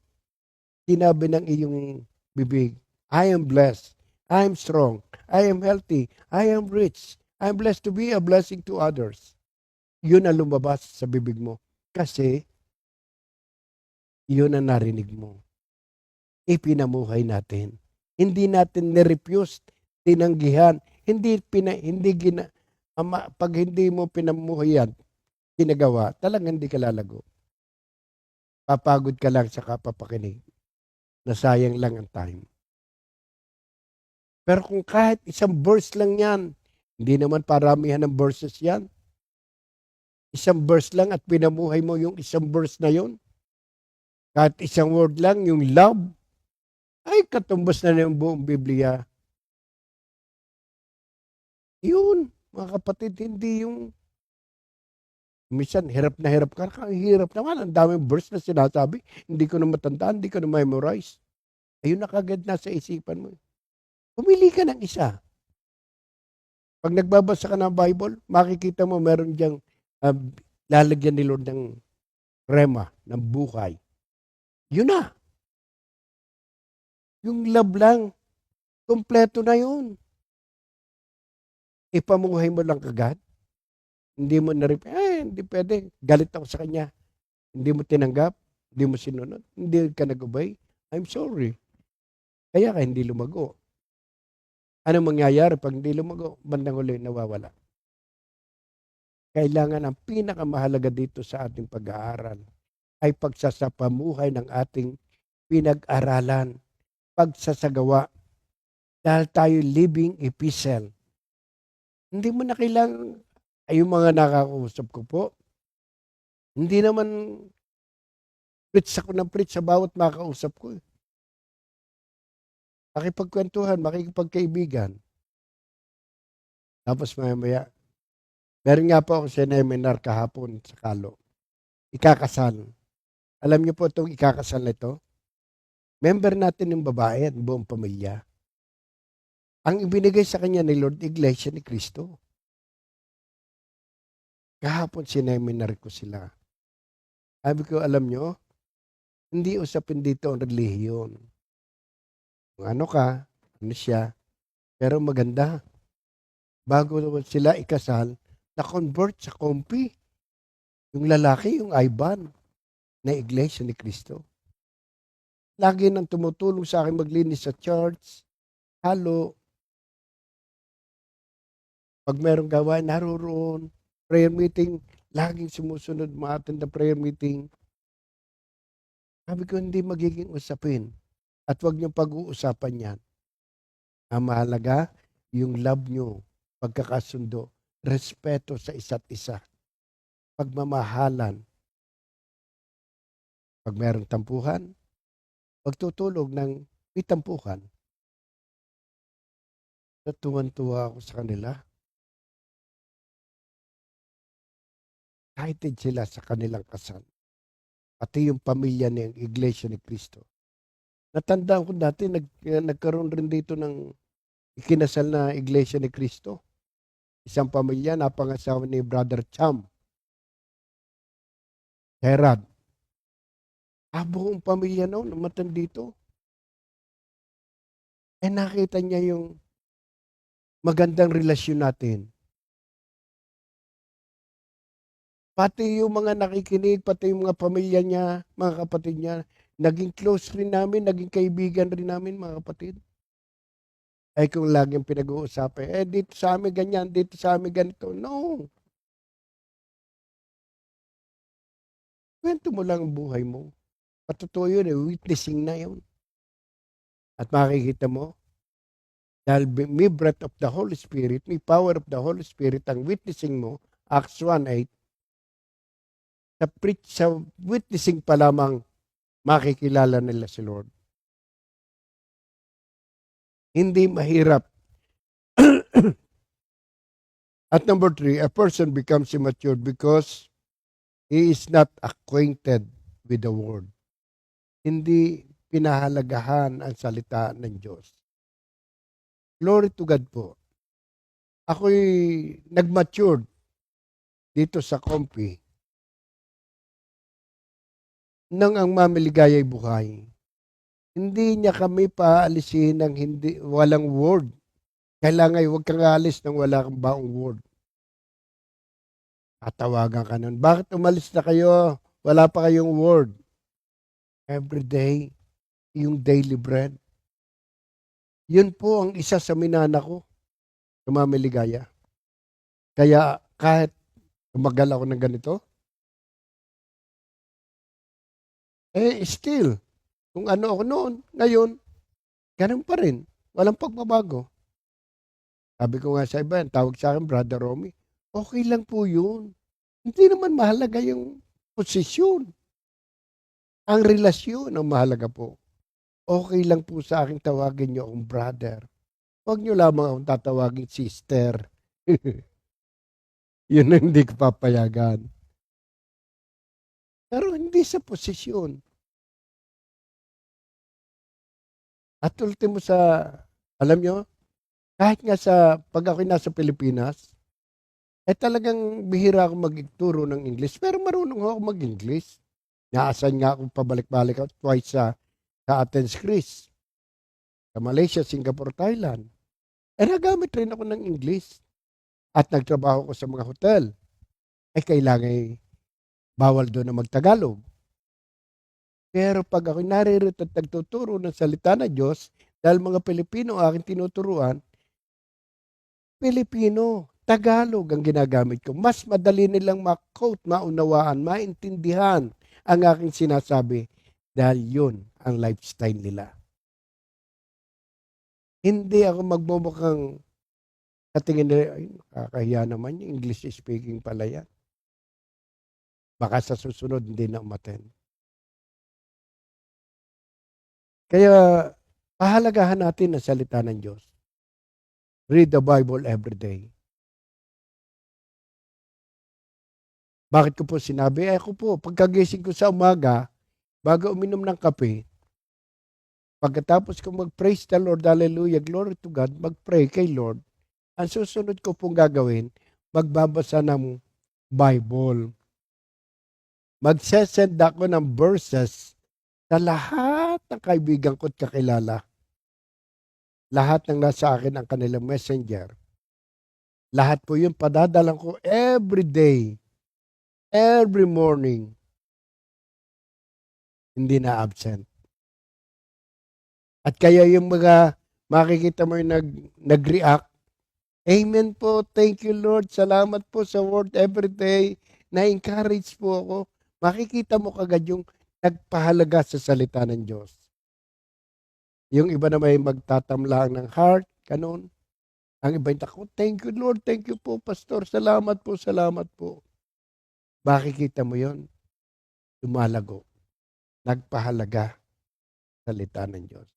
Sinabi ng iyong bibig, I am blessed, I am strong, I am healthy, I am rich, I am blessed to be a blessing to others. Yun ang lumabas sa bibig mo. Kasi, yun ang narinig mo. Ipinamuhay natin. Hindi natin nirefuse, tinanggihan, pag hindi mo pinamuhayan, ginagawa, talagang hindi ka lalago. Papagod ka lang sa kapapakinig. Nasayang lang ang time. Pero kung kahit isang verse lang yan, hindi naman paramihan ng verses yan. Isang verse lang at pinamuhay mo yung isang verse na yun. Kahit isang word lang, yung love, ay katumbas na yung buong Biblia. Yun, mga kapatid, hindi yung minsan, hirap na hirap ka. Hirap naman. Ang daming verse na sinasabi. Hindi ko na matandaan, hindi ko na memorize. Ayun na kagad nasa isipan mo. Pumili ka ng isa. Pag nagbabasa ka ng Bible, makikita mo meron diyang lalagyan ni Lord ng rema, ng buhay. Yun na. Yung love lang, kompleto na yun. Ipamuhay mo lang kagad. Hindi mo hindi pwede. Galit ako sa kanya. Hindi mo tinanggap, hindi mo sinunod, hindi ka nag-obey. I'm sorry. Kaya ka hindi lumago. Ano mangyayari pag hindi lumago? Bandang huli, nawawala. Kailangan ang pinakamahalaga dito sa ating pag-aaral ay pagsasapamuhay ng ating pinag-aralan, pagsasagawa. Dahil tayo living epistle. Hindi mo na kailangan, ay yung mga nakakausap ko po, hindi naman preach ako ng preach sa bawat makakausap ko. Makipagkwentuhan, makikipagkaibigan. Tapos maya-maya, meron nga po ako seminar kahapon sa Kalo. Ikakasal. Alam niyo po itong ikakasal na ito? Member natin yung babae at buong pamilya. Ang ibinigay sa kanya ni Lord, Iglesia ni Cristo. Kahapon sineminar ko sila. Sabi ko, alam nyo, hindi usapin dito ang relihiyon. Kung ano ka, ano siya, pero maganda. Bago sila ikasal, na-convert sa kompi. Yung lalaki, yung Ivan, na Iglesia ni Cristo. Lagi nang tumutulong sa akin maglinis sa church, halo. Pag merong gawain, naroon. Prayer meeting, laging sumusunod ma-attend na prayer meeting. Sabi ko, hindi magiging usapin. At huwag niyong pag-uusapan yan. Ang mahalaga, yung love niyo, pagkakasundo, respeto sa isa't isa, pagmamahalan. Pag merong tampuhan, pagtutulog ng itampuhan. Natuwan-tuwa ako sa kanila. Excited sila sa kanilang kasal. Pati yung pamilya ng Iglesia ni Cristo. Natandaan ko dati, nagkaroon rin dito ng ikinasal na Iglesia ni Cristo. Isang pamilya, napangasawa ni Brother Cham. Herad. Buong pamilya noon, namatan dito. Nakita niya yung magandang relasyon natin. Pati yung mga nakikinig, pati yung mga pamilya niya, mga kapatid niya, naging close rin namin, naging kaibigan rin namin, mga kapatid. Ay kung laging pinag-uusapan, dito sa amin ganyan, dito sa amin ganito. No. Kwento mo lang ang buhay mo. Patotoo yun, witnessing na yun. At makikita mo, dahil may breath of the Holy Spirit, may power of the Holy Spirit, ang witnessing mo, Acts 1:8, sa witnessing pa lamang, makikilala nila si Lord. Hindi mahirap. At number 3, a person becomes immature because he is not acquainted with the word. Hindi pinahalagahan ang salita ng Diyos. Glory to God po. Ako'y nag-mature dito sa Compi nang ang mamiligaya'y buhay. Hindi niya kami paalisin ng walang word. Kailangan huwag kang alis nang wala kang baong word. Tatawagan ka nun. Bakit umalis na kayo? Wala pa kayong word. Every day, yung daily bread. Yun po ang isa sa minana ko sa mamiligaya. Kaya kahit tumagal ako ng ganito, still, kung ano ako noon, ngayon, ganun pa rin. Walang pagbabago. Sabi ko nga sa iba, tawag sa akin, Brother Romy, okay lang po yun. Hindi naman mahalaga yung posisyon. Ang relasyon ang mahalaga po. Okay lang po sa akin tawagin niyo akong brother. Huwag niyo lamang akong tatawagin sister. Yun ang hindi ko papayagan. Pero hindi sa posisyon. At ultimo alam nyo, kahit nga pag ako'y nasa Pilipinas, talagang bihira ako magturo ng English, pero marunong ako mag-English. Naasan nga ako pabalik-balik ako twice sa Athens, Greece, sa Malaysia, Singapore, Thailand. Nagamit rin ako ng English. At nagtrabaho ko sa mga hotel. Kailangan bawal doon na magtagalog. Pero pag ako naririto at nagtuturo ng salita ng Diyos, dahil mga Pilipino ang aking tinuturuan, Pilipino, Tagalog ang ginagamit ko. Mas madali nilang ma-quote, maunawaan, maintindihan ang aking sinasabi dahil yun ang lifestyle nila. Hindi ako magmumukhang katingin nila, ay, nakakahiya naman yung English speaking pala yan. Baka sa susunod hindi na umaten. Kaya, pahalagahan natin ang salita ng Diyos. Read the Bible every day. Bakit ko po sinabi? Ako po, pagkagising ko sa umaga, bago uminom ng kape, pagkatapos ko mag-praise the Lord, hallelujah, glory to God, mag-pray kay Lord, ang susunod ko pong gagawin, magbabasa ng Bible. Magsesend ako ng verses sa lahat ng kaibigan ko at kakilala. Lahat ng nasa akin ang kanilang messenger. Lahat po yun padadalang ko every day, every morning. Hindi na absent. At kaya yung mga makikita mo yung nag-react, amen po, thank you Lord, salamat po sa word every day, na-encourage po ako. Makikita mo kagad yung nagpahalaga sa salita ng Diyos. Yung iba na may magtatamlang ng heart, ganun. Ang iba yung tako, thank you Lord, thank you po Pastor, salamat po, salamat po. Makikita mo yon, lumalago, nagpahalaga sa salita ng Diyos.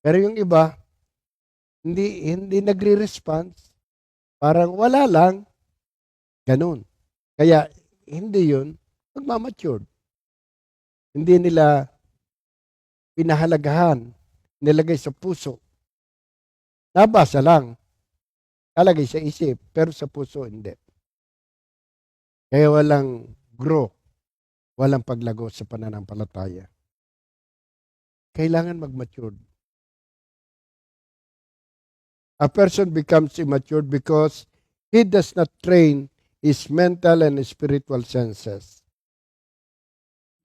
Pero yung iba, hindi nagre-response, parang wala lang, ganun. Kaya hindi yun magmamatured. Hindi nila pinahalagahan, nilagay sa puso. Nabasa lang, nalagay sa isip, pero sa puso hindi. Kaya walang grow, walang paglago sa pananampalataya. Kailangan mag-matured. A person becomes immature because he does not train his mental and spiritual senses.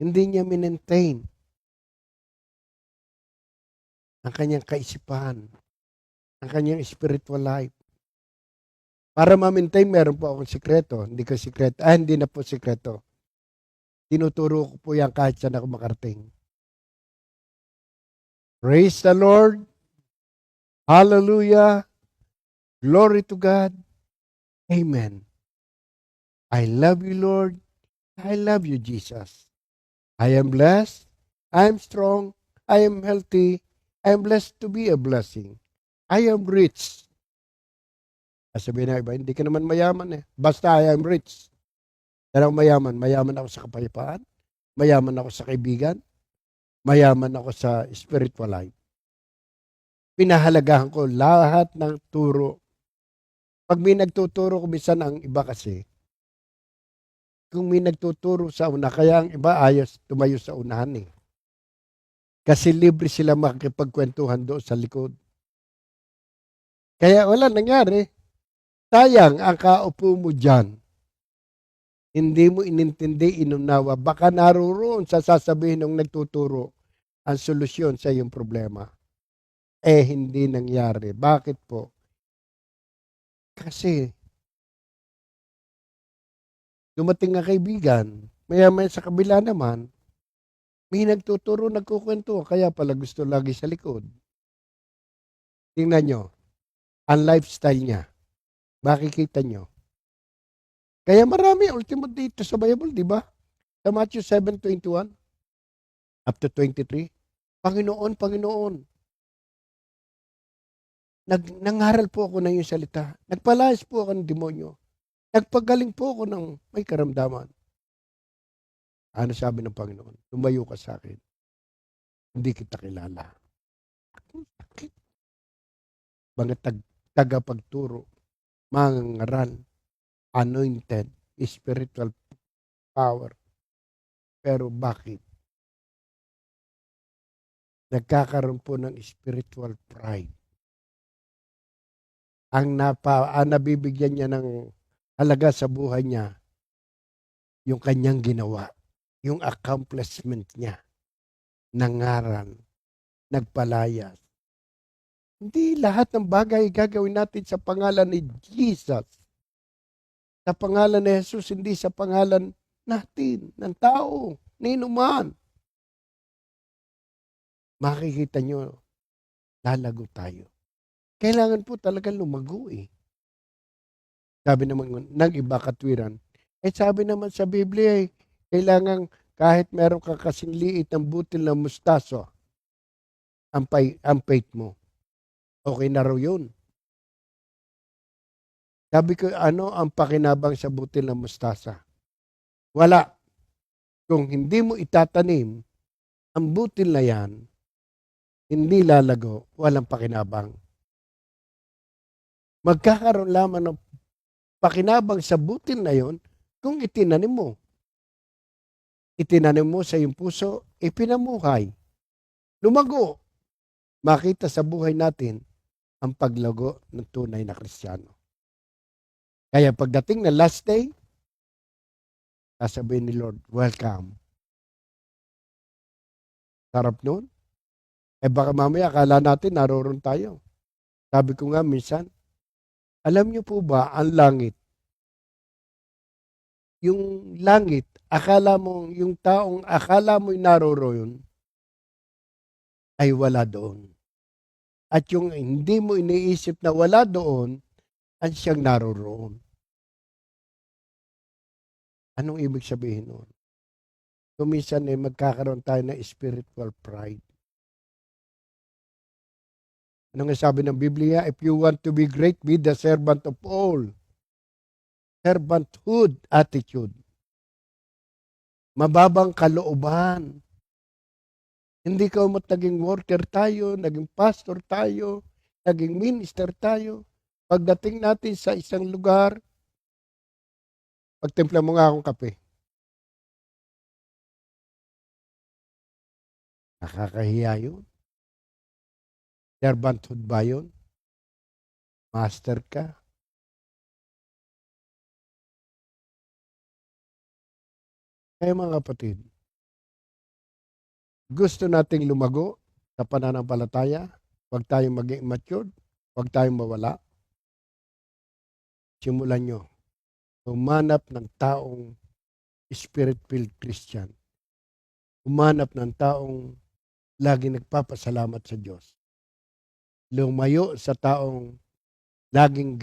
Hindi niya minentain ang kanyang kaisipan, ang kanyang spiritual life. Para ma-maintain, meron po akong sikreto. Hindi ko sikreto. Hindi na po sikreto. Tinuturo ko po yan kahit saan ako makarating. Praise the Lord. Hallelujah. Glory to God. Amen. I love you, Lord. I love you, Jesus. I am blessed. I am strong. I am healthy. I am blessed to be a blessing. I am rich. Sabihin na iba, hindi ka naman mayaman eh. Basta I am rich. Yan ang mayaman. Mayaman ako sa kapayapaan. Mayaman ako sa kaibigan. Mayaman ako sa spiritual life. Pinahalagahan ko lahat ng turo. Pag may nagtuturo, kumisan ang iba kasi, kung may nagtuturo sa una, kaya ang iba ayos tumayo sa unahan eh. Kasi libre sila makikipagkwentuhan doon sa likod. Kaya wala nangyari. Sayang ang kaupo mo dyan. Hindi mo inintindi, inunawa. Baka naroon sa sasabihin ng nagtuturo ang solusyon sa iyong problema. Hindi nangyari. Bakit po? Kasi dumating nga kaibigan, maya-maya sa kabila naman, may nagtuturo, nagkukwento, kaya pala gusto lagi sa likod. Tingnan nyo, ang lifestyle niya. Makikita nyo. Kaya marami ultimo dito sa Bible, di ba? Sa Matthew 7:21 up to 23, Panginoon, Panginoon, nangaral po ako ng iyong salita. Nagpalayas po ako ng demonyo. Nagpagaling po ako ng may karamdaman. Ano sabi ng Panginoon? Tumayo ka sa akin. Hindi kita kilala. Bakit? Mga tagapagturo, mga ngaral, anointed, spiritual power. Pero bakit? Nagkakaroon po ng spiritual pride. Ang nabibigyan niya ng halaga sa buhay niya, yung kanyang ginawa, yung accomplishment niya, nangaral, nagpalayas. Hindi lahat ng bagay gagawin natin sa pangalan ni Jesus. Sa pangalan ni Jesus, hindi sa pangalan natin, ng tao, ni inuman. Makikita nyo, lalago tayo. Kailangan po talagang lumago eh. Sabi naman ng iba katwiran, sabi naman sa Biblia kailangan kahit meron ka kasing liit ng butil ng mustaso, ang faith mo. Okay na raw yun. Sabi ko, ano ang pakinabang sa butil ng mustasa? Wala. Kung hindi mo itatanim, ang butil na yan, hindi lalago, walang pakinabang. Magkakaroon lamang ng pakinabang sa butil na yon kung itinanim mo. Itinanim mo sa iyong puso, ipinamuhay. Lumago. Makita sa buhay natin ang paglago ng tunay na Kristiyano. Kaya pagdating na last day, sasabihin ni Lord, welcome. Sarap nun. Baka mamaya akala natin naroon tayo. Sabi ko nga minsan, alam niyo po ba ang langit? Yung langit, akala mo, yung taong akala mo naroroon, ay wala doon. At yung hindi mo iniisip na wala doon, ang siyang naroroon. Anong ibig sabihin noon? Kuminsan magkakaroon tayo ng spiritual pride. Anong sabi ng Biblia? If you want to be great, be the servant of all. Servanthood attitude. Mababang kalooban. Hindi ka naging worker tayo, naging pastor tayo, naging minister tayo. Pagdating natin sa isang lugar, pagtimpla mo nga akong kape. Nakakahiya yun. Servanthood ba yun? Master ka? Kaya mga kapatid, gusto nating lumago sa pananampalataya, huwag tayong maging immature, huwag tayong mawala. Simulan nyo, humanap ng taong spirit-filled Christian. Humanap ng taong lagi nagpapasalamat sa Diyos. Lumayo sa taong laging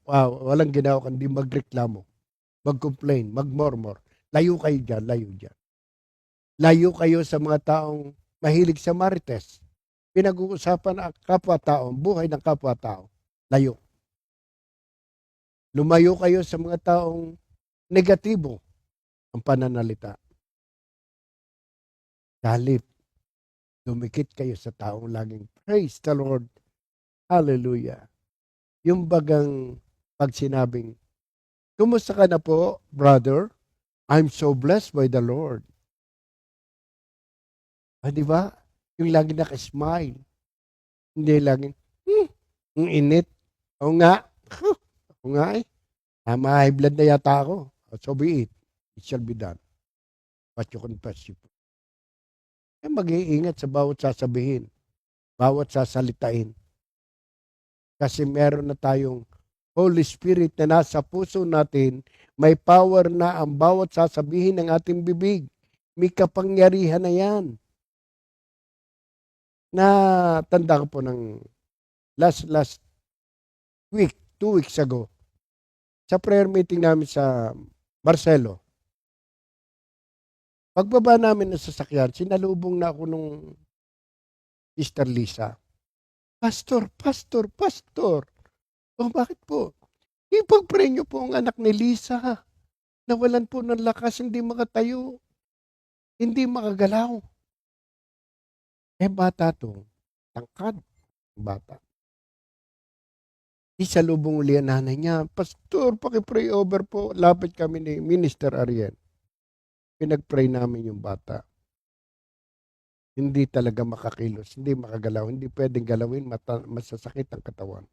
walang ginawa kundi magreklamo, mag-complain, mag-murmur. Layo kayo dyan, layo dyan. Layo kayo sa mga taong mahilig sa marites. Pinag-uusapan ang kapwa-tao, buhay ng kapwa-tao. Layo. Lumayo kayo sa mga taong negatibo ang pananalita. Halip, dumikit kayo sa taong laging praise the Lord. Hallelujah. Yung bagang pag sinabing, kumusta ka na po, brother? I'm so blessed by the Lord. Di ba? Yung lagi nakasmile. Hindi laging, ang init. O nga. O nga eh. High blood na yata ako. So be it. It shall be done. What you confess you. Mag-iingat sa bawat sasabihin. Bawat sasalitain. Kasi meron na tayong Holy Spirit na nasa puso natin. May power na ang bawat sasabihin ng ating bibig. May kapangyarihan na yan. Tanda ko po ng last week, 2 weeks ago, sa prayer meeting namin sa Marcelo. Pagbaba namin ng sasakyan, sinalubong na ako nung Sister Lisa. Pastor. Oh, bakit po? Ipag-pray niyo po ang anak ni Lisa. Nawalan po ng lakas, hindi makatayo. Hindi makagalaw. Bata to. Tangkad. Bata. Isalubong uli ang nanay niya. Pastor, paki-pray over po. Lapit kami ni Minister Ariel. Pinag-pray namin yung bata. Hindi talaga makakilos. Hindi makagalaw. Hindi pwedeng galawin. Masasakit ang katawan.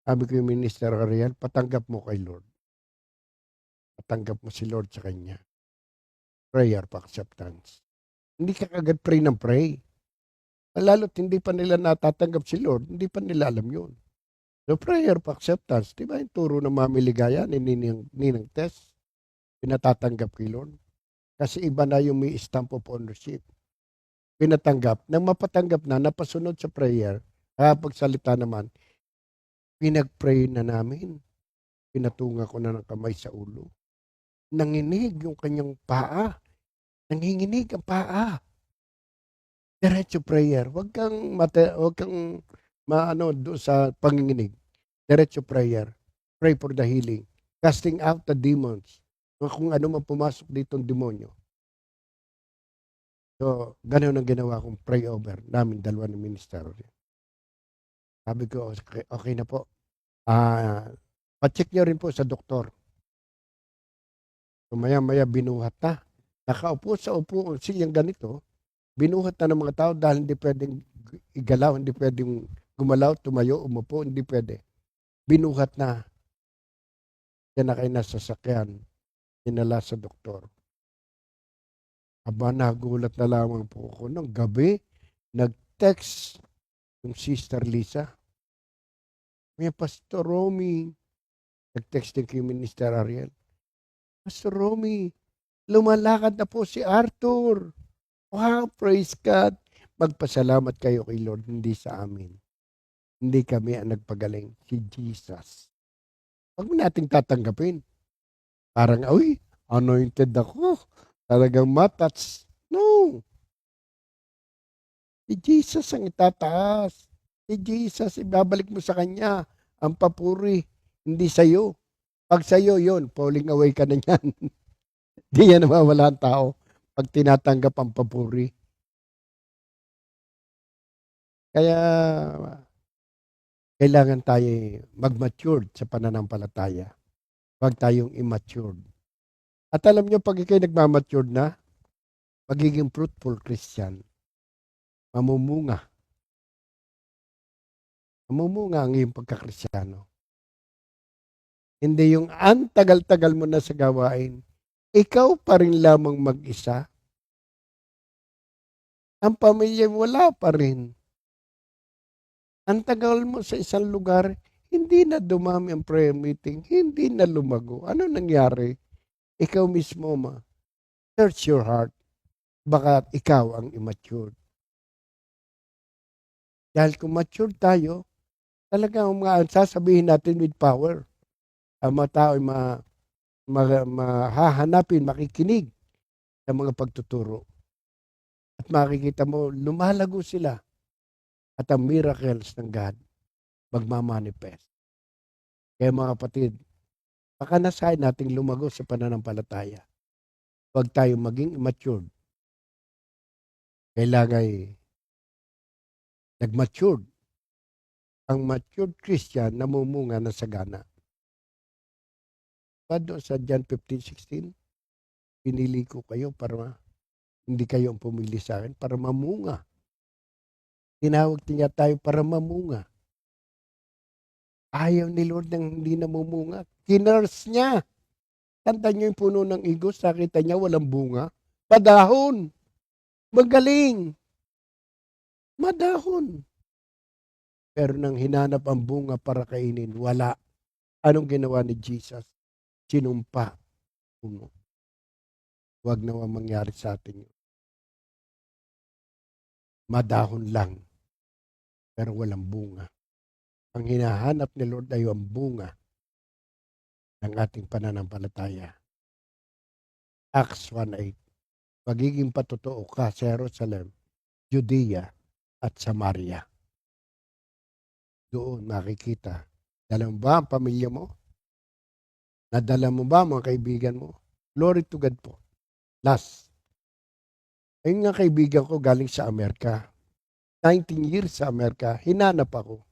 Sabi ko yung Minister Ariel, patanggap mo kay Lord. Patanggap mo si Lord sa kanya. Prayer for acceptance. Hindi ka agad pray ng pray. Lalo't hindi pa nila natatanggap si Lord, hindi pa nila alam yun. So prayer for acceptance, di ba yung turo ng Mami Ligaya ni Ninang Tess? Pinatatanggap kay Lord. Kasi iba na yung may stamp of ownership. Pinatanggap. Nang mapatanggap na, napasunod sa prayer, pagsalita naman, pinag-pray na namin. Pinatunga ko na ng kamay sa ulo. Nanginig yung kanyang paa. Nanginginig ang paa. Diretso prayer. Huwag kang doon sa panginginig. Diretso prayer. Pray for the healing. Casting out the demons. Kung ano man pumasok dito ang demonyo. So, ganun ang ginawa kong pray over namin dalawa ng ministeryo. Sabi ko, okay na po. Pa-check nyo rin po sa doktor. So, maya-maya binuhat na. Nakaupo sa upo siyang ganito, binuhat na ng mga tao dahil hindi pwedeng igalaw, hindi pwedeng gumalaw, tumayo, umupo, hindi pwede. Binuhat na. Yan na kayo nasa sasakyan. Inala sa doktor. Aba, nagulat na lamang po ako ng gabi. Nag-text yung Sister Lisa. May Pastor Romy. Nag-text din kay Minister Ariel. Pastor Romy, lumalakad na po si Arthur. Wow, praise God. Magpasalamat kayo kay Lord, hindi sa amin. Hindi kami ang nagpagaling, si Jesus. Huwag mo nating tatanggapin. Parang, anointed ako. Talagang matats. No. Si Jesus ang itataas. Si Jesus, ibabalik mo sa Kanya ang papuri, hindi sa'yo. Pag sa'yo yun, falling away ka na yan. Di yan nawawala ang tao pag tinatanggap ang papuri. Kaya, kailangan tayo mag-matured sa pananampalataya. Huwag tayong immature. At alam nyo, pag ikay nagmamatured na, magiging fruitful Christian. Mamumunga. Mamumunga ang iyong pagkakristyano. Hindi yung antagal-tagal mo na sa gawain, ikaw pa rin lamang mag-isa. Ang pamilya wala pa rin. Ang tagal mo sa isang lugar, hindi na dumami ang prayer meeting, hindi na lumago. Ano nangyari? Ikaw mismo search your heart. Baka ikaw ang immature. Dahil kung mature tayo, talagang sasabihin natin with power. Ang mga tao ay mahahanapin, makikinig sa mga pagtuturo. At makikita mo, lumalago sila. At ang miracles ng God magmamanifest. Kaya mga kapatid, baka nasahin nating lumago sa pananampalataya. Huwag tayo maging immature. Kailangan nag-matured. Ang matured Christian namumunga na sagana. Doon sa John 15:16, pinili ko kayo para hindi kayo ang pumili sa akin, para mamunga. Tinawag niya tayo para mamunga. Ayaw ni Lord ng hindi namumunga. Kinurse niya. Tanda niyo yung puno ng igos, nakita niya walang bunga. Madahon. Magaling. Madahon. Pero nang hinanap ang bunga para kainin, wala. Anong ginawa ni Jesus? Sinumpa. Puno. Huwag naman mangyari sa atin yun. Madahon lang. Pero walang bunga. Ang hinahanap ni Lord ay ang bunga ng ating pananampalataya. Acts 1:8. Pagiging patotoo ka sa Jerusalem, Judea at Samaria. Doon makikita. Dala mo ba ang pamilya mo? Nadala mo ba mga kaibigan mo? Glory to God po. Last. Ayun nga kaibigan ko galing sa Amerika. 19 years sa Amerika, hinanap ako.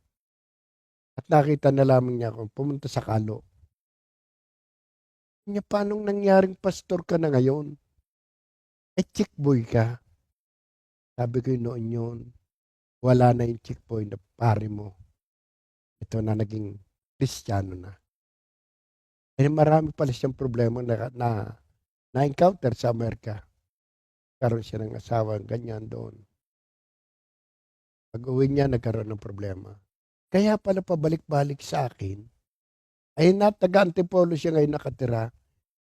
At nakita na lamang niya ako, pumunta sa Kalo. Niya, paanong nangyaring pastor ka na ngayon? Chick boy ka. Sabi ko noon yun, wala na yung chick boy na pare mo. Ito na naging Kristiyano na. Marami pala siyang problema na-encounter sa Amerika. Karoon siya ng asawa, ganyan doon. Pag-uwi niya, nagkaroon ng problema. Kaya pala pabalik-balik sa akin, ay taga-Antipolo siya ngayon nakatira.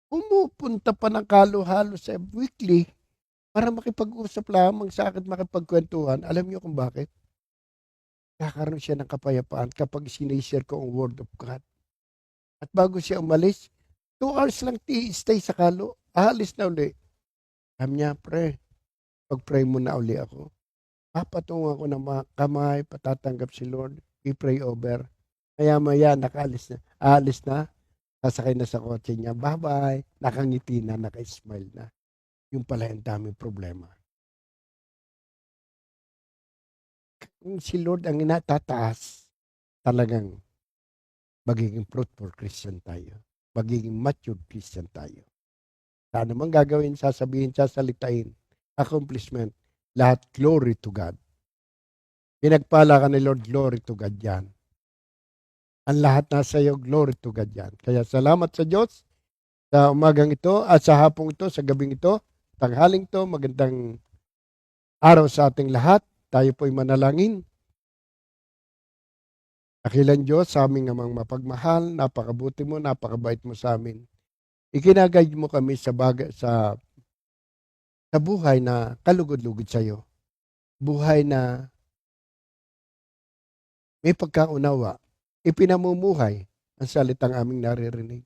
Pumupunta pa ng Kalo-halo sa weekly para makipag-usap lamang sa akin, makipagkwentuhan. Alam niyo kung bakit? Kakaroon siya ng kapayapaan kapag sinishare ko ang Word of God. At bago siya umalis, 2 hours lang stay sa Kalo. Ahalis na uli. Sabi niya, pag-pray mo na uli ako. Papatungan ko ng mga kamay, patatanggap si Lord, i-pray over. Maya-maya, nakaalis na. Aalis na, sasakay na sa kotse niya. Bye-bye. Nakangiti na, naka-smile na. Yung pala yung daming problema. Kung si Lord ang inatataas, talagang magiging fruitful Christian tayo. Magiging matured Christian tayo. Saan naman gagawin, sasabihin, sasalitain, accomplishment, lahat glory to God. Pinagpala ka ni Lord, glory to God yan. Ang lahat nasa iyo, glory to God yan. Kaya salamat sa Diyos sa umagang ito at sa hapong ito, sa gabing ito, tanghaling ito, magandang araw sa ating lahat. Tayo po'y manalangin. Dakilang Diyos, sa aming amang mapagmahal, napakabuti mo, napakabait mo sa amin. Ikinagay mo kami sa buhay na kalugod-lugod sa iyo. Buhay na may pagkaunawa. Ipinamumuhay ang salitang aming naririnig.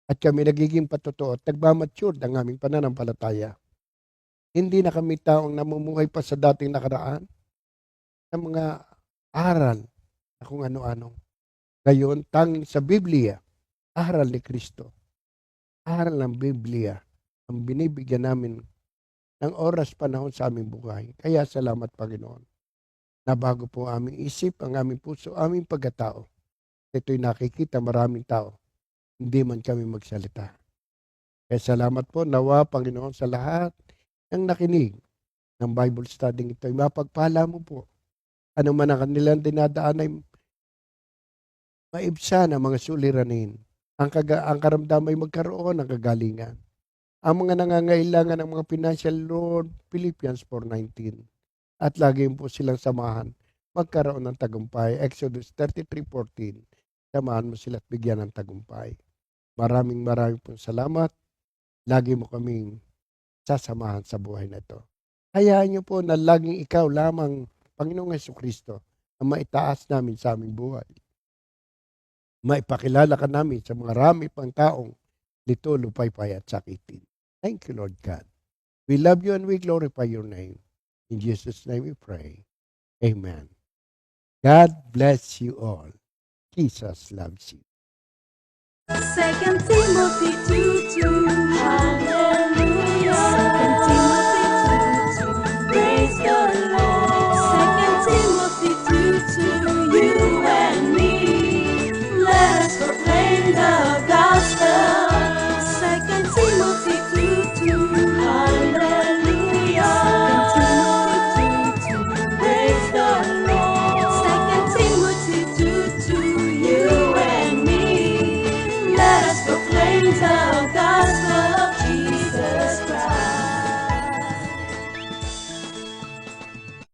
At kami nagiging patotoo at nagmamature ang aming pananampalataya. Hindi na kami taong namumuhay pa sa dating nakaraan sa mga aral na kung ano-ano. Ngayon, tanging sa Biblia, aral ni Kristo. Aral ng Biblia ang binibigyan namin ng oras panahon sa aming buhay. Kaya salamat Panginoon. Nabago po aming isip, ang aming puso, aming pagkatao. Ito'y nakikita maraming tao. Hindi man kami magsalita. Kaya salamat po, nawa Panginoon sa lahat ng nakinig ng Bible study ito. Mapagpala mo po. Ano man ang kanilang dinadaan ay maibsan ang mga suliranin. Ang karamdam ay magkaroon ng kagalingan. ang mga nangangailangan ng mga financial, Lord, Philippians 4:19. At lagi po silang samahan, magkaroon ng tagumpay. Exodus 33:14. Samahan mo sila at bigyan ng tagumpay. Maraming pong salamat. Lagi mo kaming sasamahan sa buhay na ito. Hayaan niyo po na laging ikaw lamang, Panginoong Jesucristo, ang maitaas namin sa aming buhay. Maipakilala ka namin sa mga rami pang taong lito, lupaypay at sakitin. Thank you, Lord God. We love you and we glorify your name. In Jesus' name we pray. Amen. God bless you all. Jesus loves you.